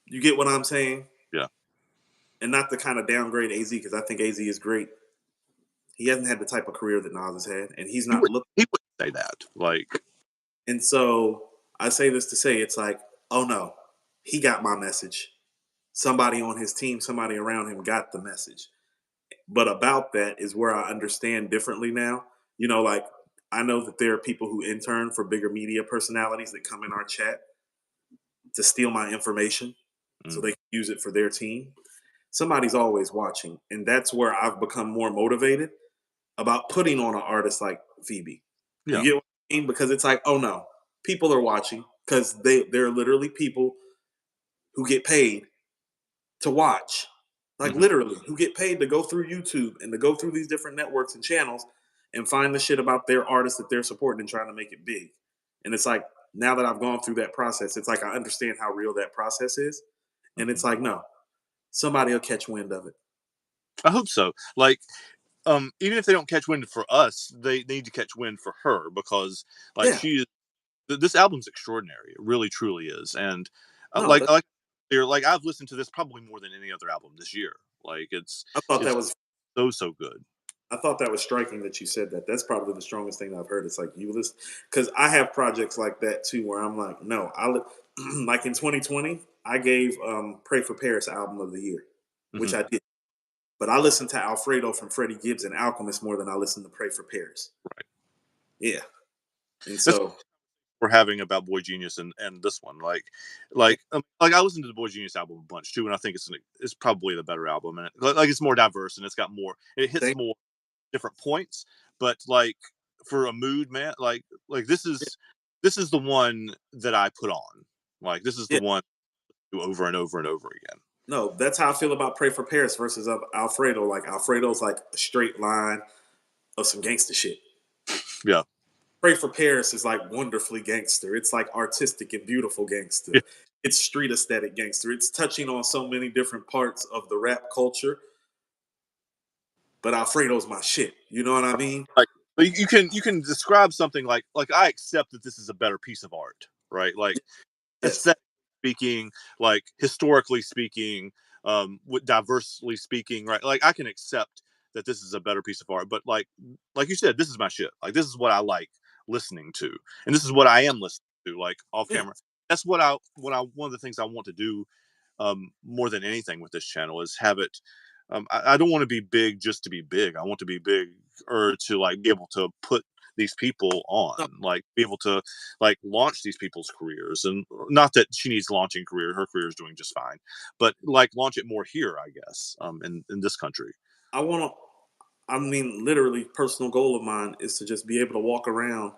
You get what I'm saying? yeah. And not to kind of downgrade Az because I think Az is great. He hasn't had the type of career that Nas has had, and he's He not would looking. he would say that like And so I say this to say, it's like, oh no, he got my message. Somebody on his team, somebody around him got the message. but about that is where I understand differently now. You know, like I know that there are people who intern for bigger media personalities that come in our chat to steal my information so Mm. they can use it for their team. Somebody's always watching, and that's where I've become more motivated about putting on an artist like Phoebe. You Yeah. get what I mean? Because it's like, oh no, people are watching because they're literally people who get paid to watch, like Hmm. literally, who get paid to go through YouTube and to go through these different networks and channels and find the shit about their artists that they're supporting and trying to make it big. And it's like now that I've gone through that process, it's like I understand how real that process is. And Hmm. it's like, no, somebody will catch wind of it. I hope so. Like, even if they don't catch wind for us, they need to catch wind for her because, like, Yeah, she is. This album's extraordinary. It really, truly is. And no, like I've listened to this probably more than any other album this year. Like, I thought that it's was so good. I thought that was striking that you said that. That's probably the strongest thing I've heard. It's like you listen because I have projects like that too, where I'm like, no, like in 2020, I gave "Pray for Paris" album of the year, which Hmm. I did. But I listened to Alfredo from Freddie Gibbs and Alchemist more than I listened to "Pray for Paris." Right. Yeah, and That's so what we're having about Boy Genius and this one. yeah, Like I listened to the Boy Genius album a bunch too, and I think it's probably the better album. And like it's more diverse and it's got more. It hits thank more different points, but like for a mood, man, like this is the one that I put on. Like this is the yeah. one over and over and over again. No, that's how I feel about "Pray for Paris" versus Alfredo. Like Alfredo's like a straight line of some gangster shit. Yeah. Pray for Paris is like wonderfully gangster. It's like artistic and beautiful Yeah. gangster. It's street aesthetic gangster. It's touching on so many different parts of the rap culture. But Alfredo's my shit. You know what I mean? Like but you can describe something like I accept that this is a better piece of art, right? Like Yes. aesthetic speaking, like historically speaking, with diversely speaking, right? Like I can accept that this is a better piece of art, but like you said, this is my shit. Like this is what I like listening to, and this is what I am listening to, like off Yeah. camera. That's what I one of the things I want to do more than anything with this channel is have it. I don't want to be big just to be big. I want to be big or to like be able to put these people No, on, like be able to like launch these people's careers. And not that she needs launching career, her career is doing just fine, but like launch it more here, I guess, in this country. I want to. I mean, literally, personal goal of mine is to just be able to walk around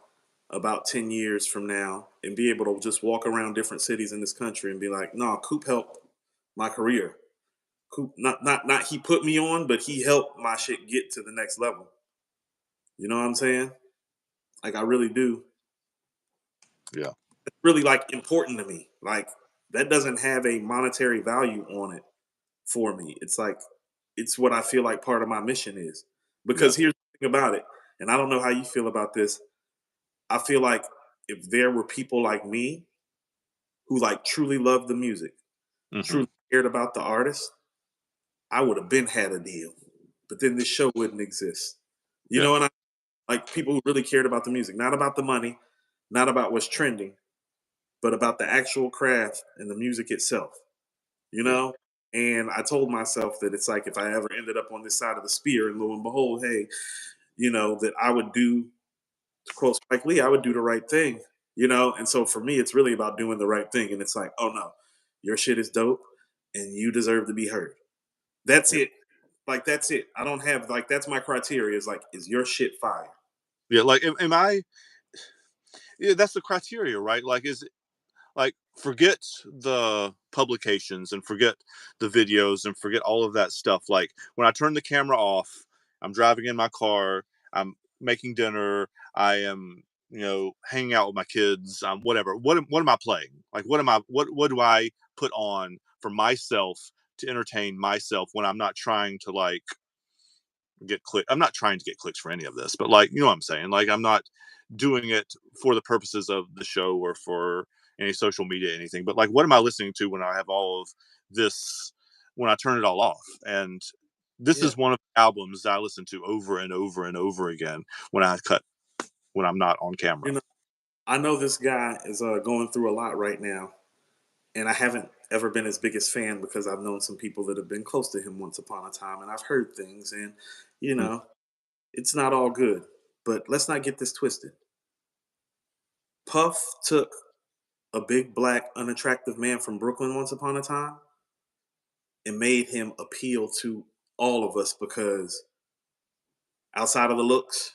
about 10 years from now and be able to just walk around different cities in this country and be like, no, Coop helped my career. Coop, not he put me on, but he helped my shit get to the next level. You know what I'm saying? Like I really do. Yeah. It's really like important to me. Like that doesn't have a monetary value on it for me. It's like it's what I feel like part of my mission is. Yeah. Because here's the thing about it, and I don't know how you feel about this. I feel like if there were people like me who like truly loved the music, Hmm. truly cared about the artist, I would have been had a deal. But then this show wouldn't exist. You Yeah. know what I like people who really cared about the music, not about the money, not about what's trending, but about the actual craft and the music itself, you Yeah. know? And I told myself that it's like if I ever ended up on this side of the spear, and lo and behold, hey, that I would do, to quote Spike Lee, I would do the right thing, And so for me, it's really about doing the right thing. And it's like, oh no, your shit is dope and you deserve to be heard. That's Yeah. it. Like, that's it. I don't have, like, that's my criteria is like, is your shit fire? Yeah. Like, am I? Yeah, that's the criteria, right? Like, like forget the publications and forget the videos and forget all of that stuff. Like when I turn the camera off, I'm driving in my car, I'm making dinner, I am hanging out with my kids, whatever. What am I playing? Like what do I put on for myself to entertain myself when I'm not trying to like get click I'm not trying to get clicks for any of this, but like you know what I'm saying, like I'm not doing it for the purposes of the show or for any social media anything, but like what am I listening to when I have all of this, when I turn it all off. And this Yeah. is one of the albums that I listen to over and over and over again when when I'm not on camera. You know, I know this guy is going through a lot right now, and I haven't ever been his biggest fan because I've known some people that have been close to him once upon a time, and I've heard things, and you Mm, know, it's not all good. But let's not get this twisted. Puff took a big black unattractive man from Brooklyn once upon a time and made him appeal to all of us because outside of the looks,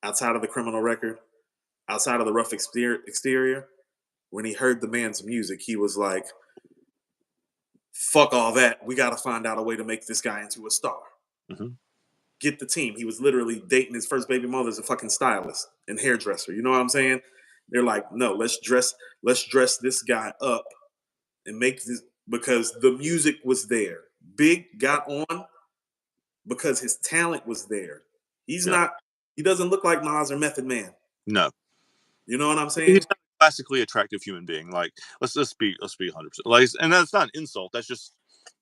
outside of the criminal record, outside of the rough exterior, when he heard the man's music, he was like, fuck all that. We got to find out a way to make this guy into a star. mhm. Get the team. He was literally dating his first baby mother as a fucking stylist and hairdresser. You know what I'm saying? They're like, no, let's dress this guy up and make this because the music was there. Big got on because his talent was there. He's Yeah. not, he doesn't look like Nas or Method Man. No. You know what I'm He's saying? not a classically attractive human being. Like, let's be 100%. Like, and that's not an insult. That's just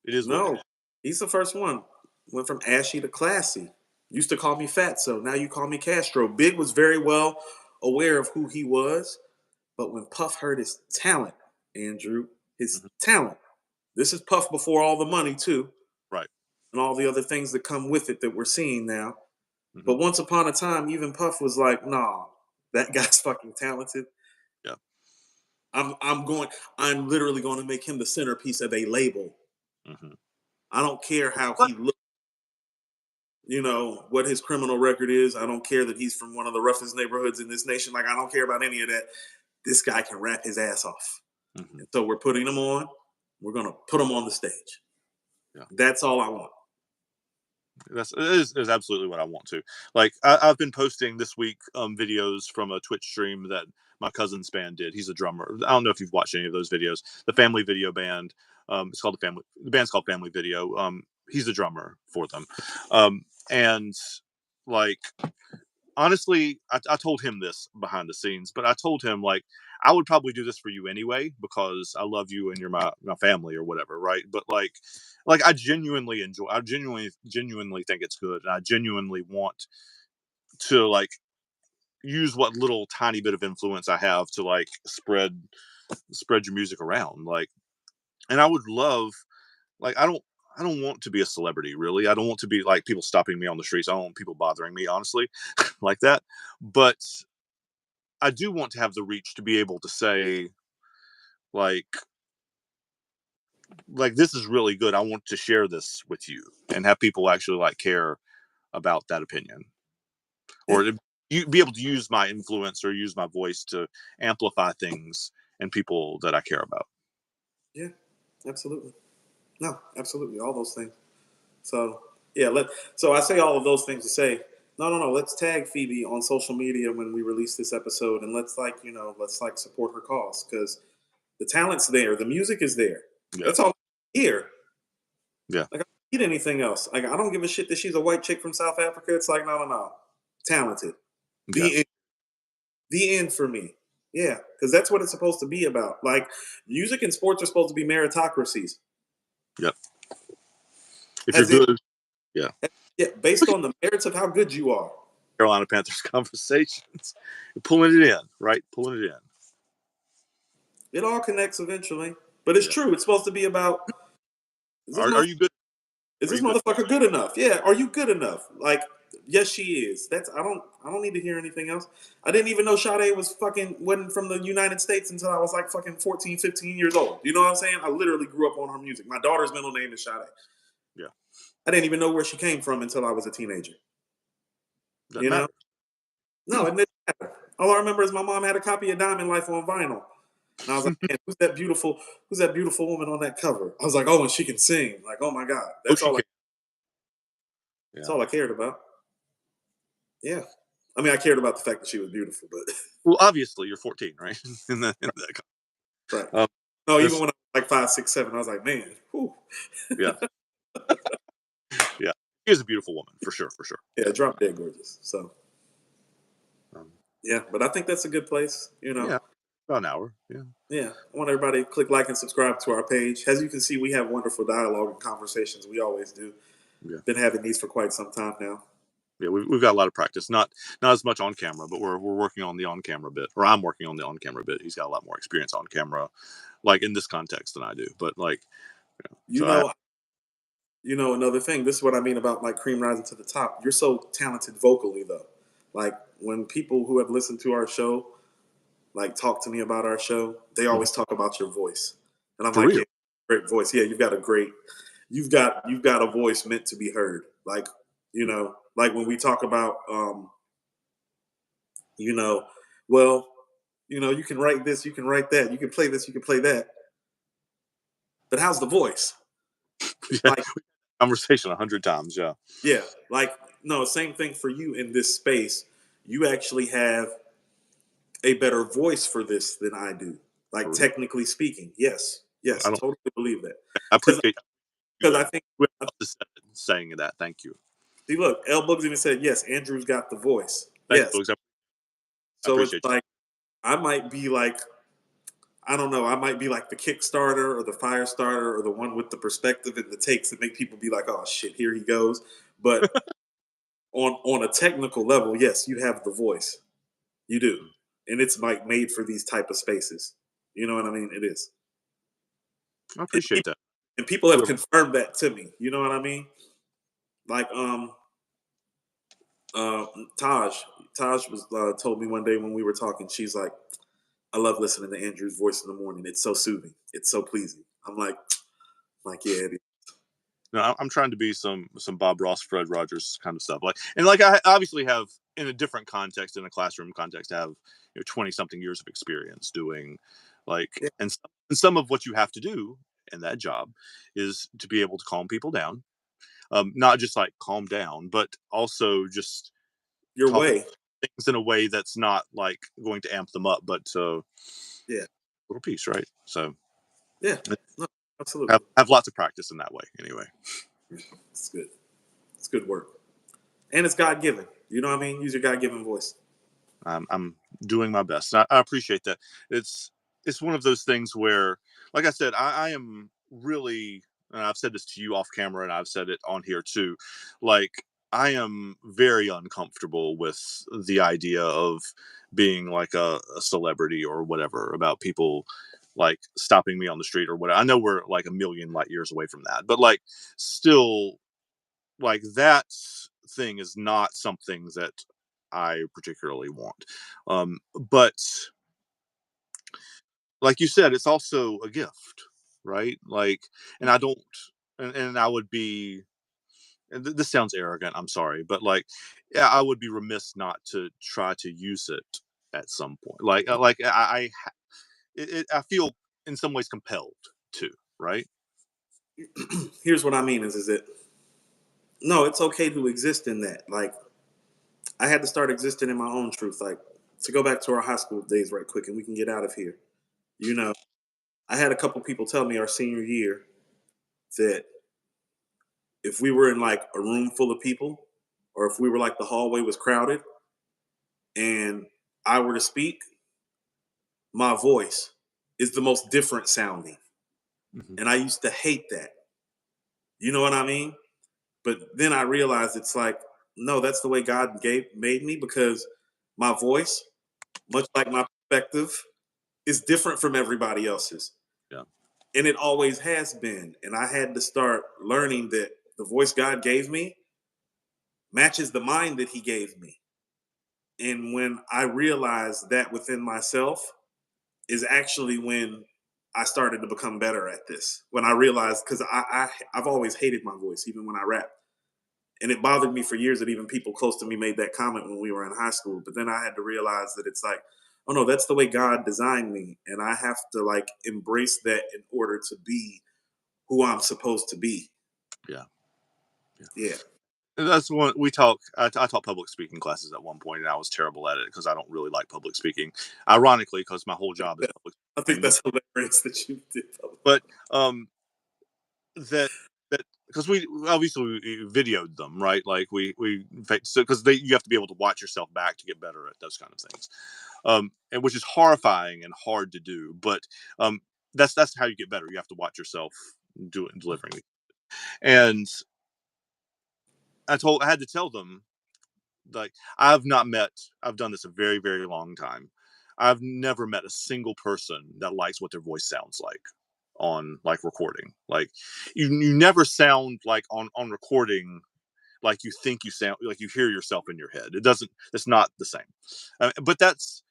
it is what it No, is. he's the first one. Went from ashy to classy. Used to call me fat, so now you call me Castro. Big was very well aware of who he was, but when Puff heard his talent, Andrew, his Mhm. talent, this is Puff before all the money too, Right. and all the other things that come with it that we're seeing now. Mhm. But once upon a time, even Puff was like, "Nah, that guy's fucking talented. Yeah. I'm literally going to make him the centerpiece of a label. Mhm. I don't care how But he looks." What his criminal record is. I don't care that he's from one of the roughest neighborhoods in this nation. Like, I don't care about any of that. This guy can rap his ass off. mhm. And so we're putting him on. We're going to put him on the stage. Yeah. That's all I want. Is absolutely what I want to. Like, I've been posting this week videos from a Twitch stream that my cousin's band did. He's a drummer. I don't know if you've watched any of those videos. The Family Video band. It's called the Family. The band's called Family Video. He's the drummer for them. And like honestly, I told him this behind the scenes, but I told him like I would probably do this for you anyway because I love you and you're my family or whatever, right? But like I genuinely enjoy. I genuinely think it's good, and I genuinely want to like use what little tiny bit of influence I have to like spread your music around. Like, and I would love like I don't want to be a celebrity, really. I don't want to be like people stopping me on the streets. I don't want people bothering me, honestly, like that. But I do want to have the reach to be able to say like this is really good. I want to share this with you and have people actually like care about that opinion Yeah, or to be able to use my influence or use my voice to amplify things and people that I care about. yeah, absolutely. No, absolutely. All those things. So yeah, so I say all of those things to say, no, no, no. Let's tag Phoebe on social media when we release this episode, and let's like support her cause because the talent's there, the music is there. Yeah. That's all here. Yeah. Like, I don't need anything else. Like, I don't give a shit that she's a white chick from South Africa. It's like, no, no, no. Talented. Yeah. The end. The end for me. Yeah, because that's what it's supposed to be about. Like, music and sports are supposed to be meritocracies. Yeah. If you're As in, good, yeah. yeah, based on the merits of how good you are. Carolina Panthers conversations. You're pulling it in, right? Pulling it in. It all connects eventually. But it's Yeah. true. It's supposed to be about is this Are you good? is Are this you good? motherfucker good enough? Yeah, are you good enough? Like, yes, she is. That's I don't need to hear anything else. I didn't even know Sade wasn't from the United States until I was like fucking 14, 15 years old. You know what I'm saying? I literally grew up on her music. My daughter's middle name is Sade. Yeah. I didn't even know where she came from until I was a teenager. Doesn't You know? matter. No, it didn't matter. All I remember is my mom had a copy of Diamond Life on vinyl. And I was like, man, who's that beautiful woman on that cover? I was like, oh, and she can sing. Like, oh my God. Oh, she can. That's Yeah. all I cared about. Yeah. I mean, I cared about the fact that she was beautiful, but Well, obviously, you're 14, right? In the right. um, No, even this, when I was like 5, 6, 7, I was like, man, whew. yeah, yeah. She is a beautiful woman for sure, for sure. Yeah, Yeah. drop dead gorgeous. So Um, yeah, but I think that's a good place. yeah. About an hour. Yeah. Yeah. I want everybody to click like and subscribe to our page. As you can see, we have wonderful dialogue and conversations. We always do. Yeah. Been having these for quite some time now. Yeah, we've got a lot of practice. Not as much on camera, but we're working on the on camera bit, or I'm working on the on camera bit. He's got a lot more experience on camera, like in this context than I do. But like, You so I know, another thing. This is what I mean about like cream rising to the top. You're so talented vocally, though. Like when people who have listened to our show like talk to me about our show, they mhm, always talk about your voice, and I'm for like, real, yeah, great voice. Yeah, you've got a voice meant to be heard. Like like when we talk about you know, well, you can write this, you can write that, you can play this, you can play that, but how's the voice? It's yeah, like, conversation 100 times. Yeah, yeah, like no, same thing for you in this space. You actually have a better voice for this than I do. for Like real. technically speaking, yes, I yes, don't. totally believe that. I Because appreciate you. I think Whoever else is saying that. Thank you. see, look, L Bugs even said yes. Andrew's got the voice. Thank you, Yes, folks. I so it's appreciate like I might be like I don't know. I might be like the Kickstarter or the Firestarter or the one with the perspective and the takes that make people be like, "Oh shit, here he goes." But on a technical level, yes, you have the voice. You do, you. and it's like made for these type of spaces. You know what I mean? It is, I and appreciate people, that. have Whoever. confirmed that to me. You know what I mean? Like uh, Taj, Taj was told me one day when we were talking. She's like, "I love listening to Andrew's voice in the morning. It's so soothing. It's so pleasing." I'm like, yeah, it is. No, I'm trying to be some Bob Ross, Fred Rogers kind of stuff. Like, and like I obviously have in a different context, in a classroom context, have 20 something years of experience doing like, Yeah, and some of what you have to do in that job is to be able to calm people down, not just like calm down, but also just your talk about way. things in a way that's not like going to amp them up, but Yeah, little piece, right? So yeah, I no, absolutely. have lots of practice in that way. Anyway. It's good. It's good work, and it's God given. You know what I mean? Use your God given voice. I'm doing my best. I appreciate that. It's it's one of those things where, like I said, I am really, and I've said this to you off camera, and I've said it on here too. Like I am very uncomfortable with the idea of being like a celebrity or whatever about people like stopping me on the street or whatever. I know we're like a million light years away from that, but like still like that thing is not something that I particularly want. But like you said, it's also a gift, right? Like, and I don't, and I would be, and this sounds arrogant. I'm sorry, but like, yeah, I would be remiss not to try to use it at some point. Like I feel in some ways compelled to, right? Here's what I mean: is it? No, it's okay to exist in that. Like I had to start existing in my own truth. Like to go back to our high school days, right quick, and we can get out of here. You know, I had a couple people tell me our senior year that if we were in like a room full of people, or if we were like the hallway was crowded, and I were to speak, my voice is the most different sounding. Hmm. And I used to hate that. You know what I mean? But then I realized it's like, no, that's the way God made me because my voice, much like my perspective, is different from everybody else's. Yeah, And it always has been. And I had to start learning that the voice God gave me matches the mind that He gave me. And when I realized that within myself, is actually when I started to become better at this. When I realized, because I've always hated my voice, even when I rap, and it bothered me for years that even people close to me made that comment when we were in high school. But then I had to realize that it's like, oh no, that's the way God designed me, and I have to like embrace that in order to be who I'm supposed to be. yeah. Yeah, That's one we talk. I taught public speaking classes at one point, and I was terrible at it because I don't really like public speaking. Ironically, because my whole job is public I think speaking, that's hilarious that you did. but that that because we obviously we videoed them, right? Like we so because they you have to be able to watch yourself back to get better at those kind of things, and which is horrifying and hard to do. But that's how you get better. You have to watch yourself do it and delivering. And I had to tell them like I've not met. I've done this a very very long time. I've never met a single person that likes what their voice sounds like on like recording. Like you never sound like on recording like you think you sound like you hear yourself in your head. It doesn't. It's not the same. But that's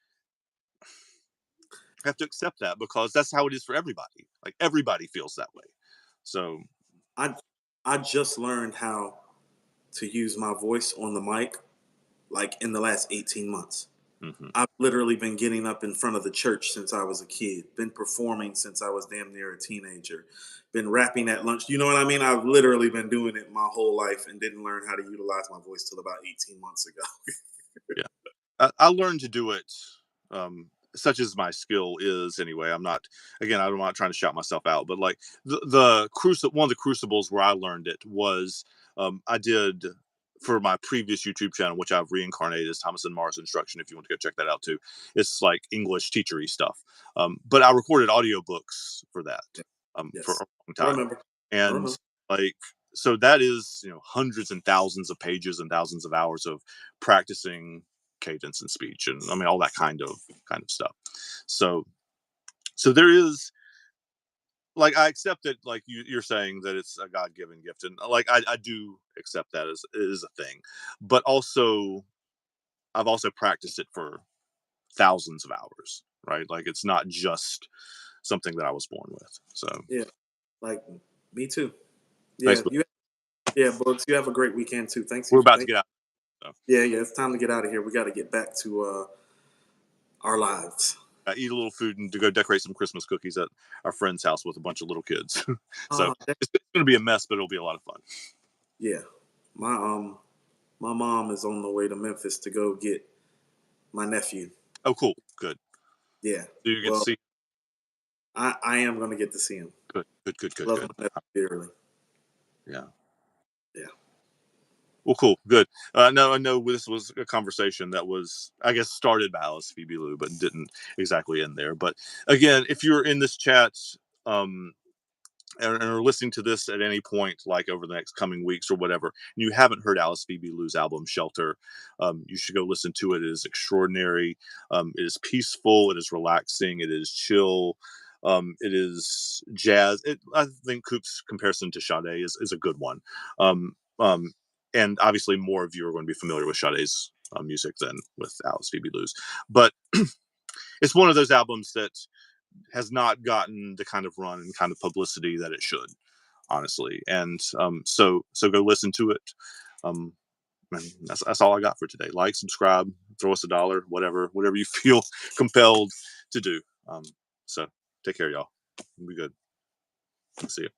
I have to accept that because that's how it is for everybody. Like everybody feels that way. So I I just learned how to use my voice on the mic like in the last 18 months. mhm. I've literally been getting up in front of the church since I was a kid, been performing since I was damn near a teenager, been rapping at lunch. You know what I mean? I've literally been doing it my whole life and didn't learn how to utilize my voice till about 18 months ago. Yeah. I learned to do it, such as my skill is anyway. I'm not, again, I'm not trying to shout myself out, but like one of the crucibles where I learned it was I did for my previous YouTube channel, which I've reincarnated as Thomas and Mars Instruction. If you want to go check that out too, it's like English teachery stuff. But I recorded audiobooks for that for Yes. a long I time, remember. I and remember. like so that is hundreds and thousands of pages and thousands of hours of practicing cadence and speech and I mean all that kind of stuff. So so there is like I accept that like you're saying that it's a God given gift and like I do accept that as is a thing, but also I've also practiced it for thousands of hours, right? Like it's not just something that I was born with. So Yeah. Like me too. thanks, Yeah. Yeah, Bugs, you have a great weekend too. Thanks we're you. about to Thank get out. So Yeah, yeah, it's time to get out of here. We got to get back to our lives. I eat a little food and to go decorate some Christmas cookies at our friend's house with a bunch of little kids. So Uh, it's going to be a mess, but it'll be a lot of fun. yeah. My my mom is on the way to Memphis to go get my nephew. Oh, cool. Good. Yeah. Do you get to Well, see? I am going to get to see him. Good. Good. Good. Good. Love Good. my nephew dearly. Yeah. Yeah. Well, cool. Good. No, I know this was a conversation that was, I guess, started by Alice Phoebe Lou, but didn't exactly end there. But again, if you're in this chat, um, and are listening to this at any point, like over the next coming weeks or whatever, and you haven't heard Alice Phoebe Lou's album Shelter, you should go listen to it. It is extraordinary. It is peaceful. It is relaxing. It is chill. It is jazz. I think Coop's comparison to Sade is a good one. Um, um, and obviously, more of you are going to be familiar with Sade's music than with Alice Phoebe Lou's. But it's one of those albums that has not gotten the kind of run and kind of publicity that it should, honestly. And so go listen to it. Um, and that's all I got for today. Like, subscribe, throw us a dollar, whatever you feel compelled to do. So take care, y'all. Be good. See you.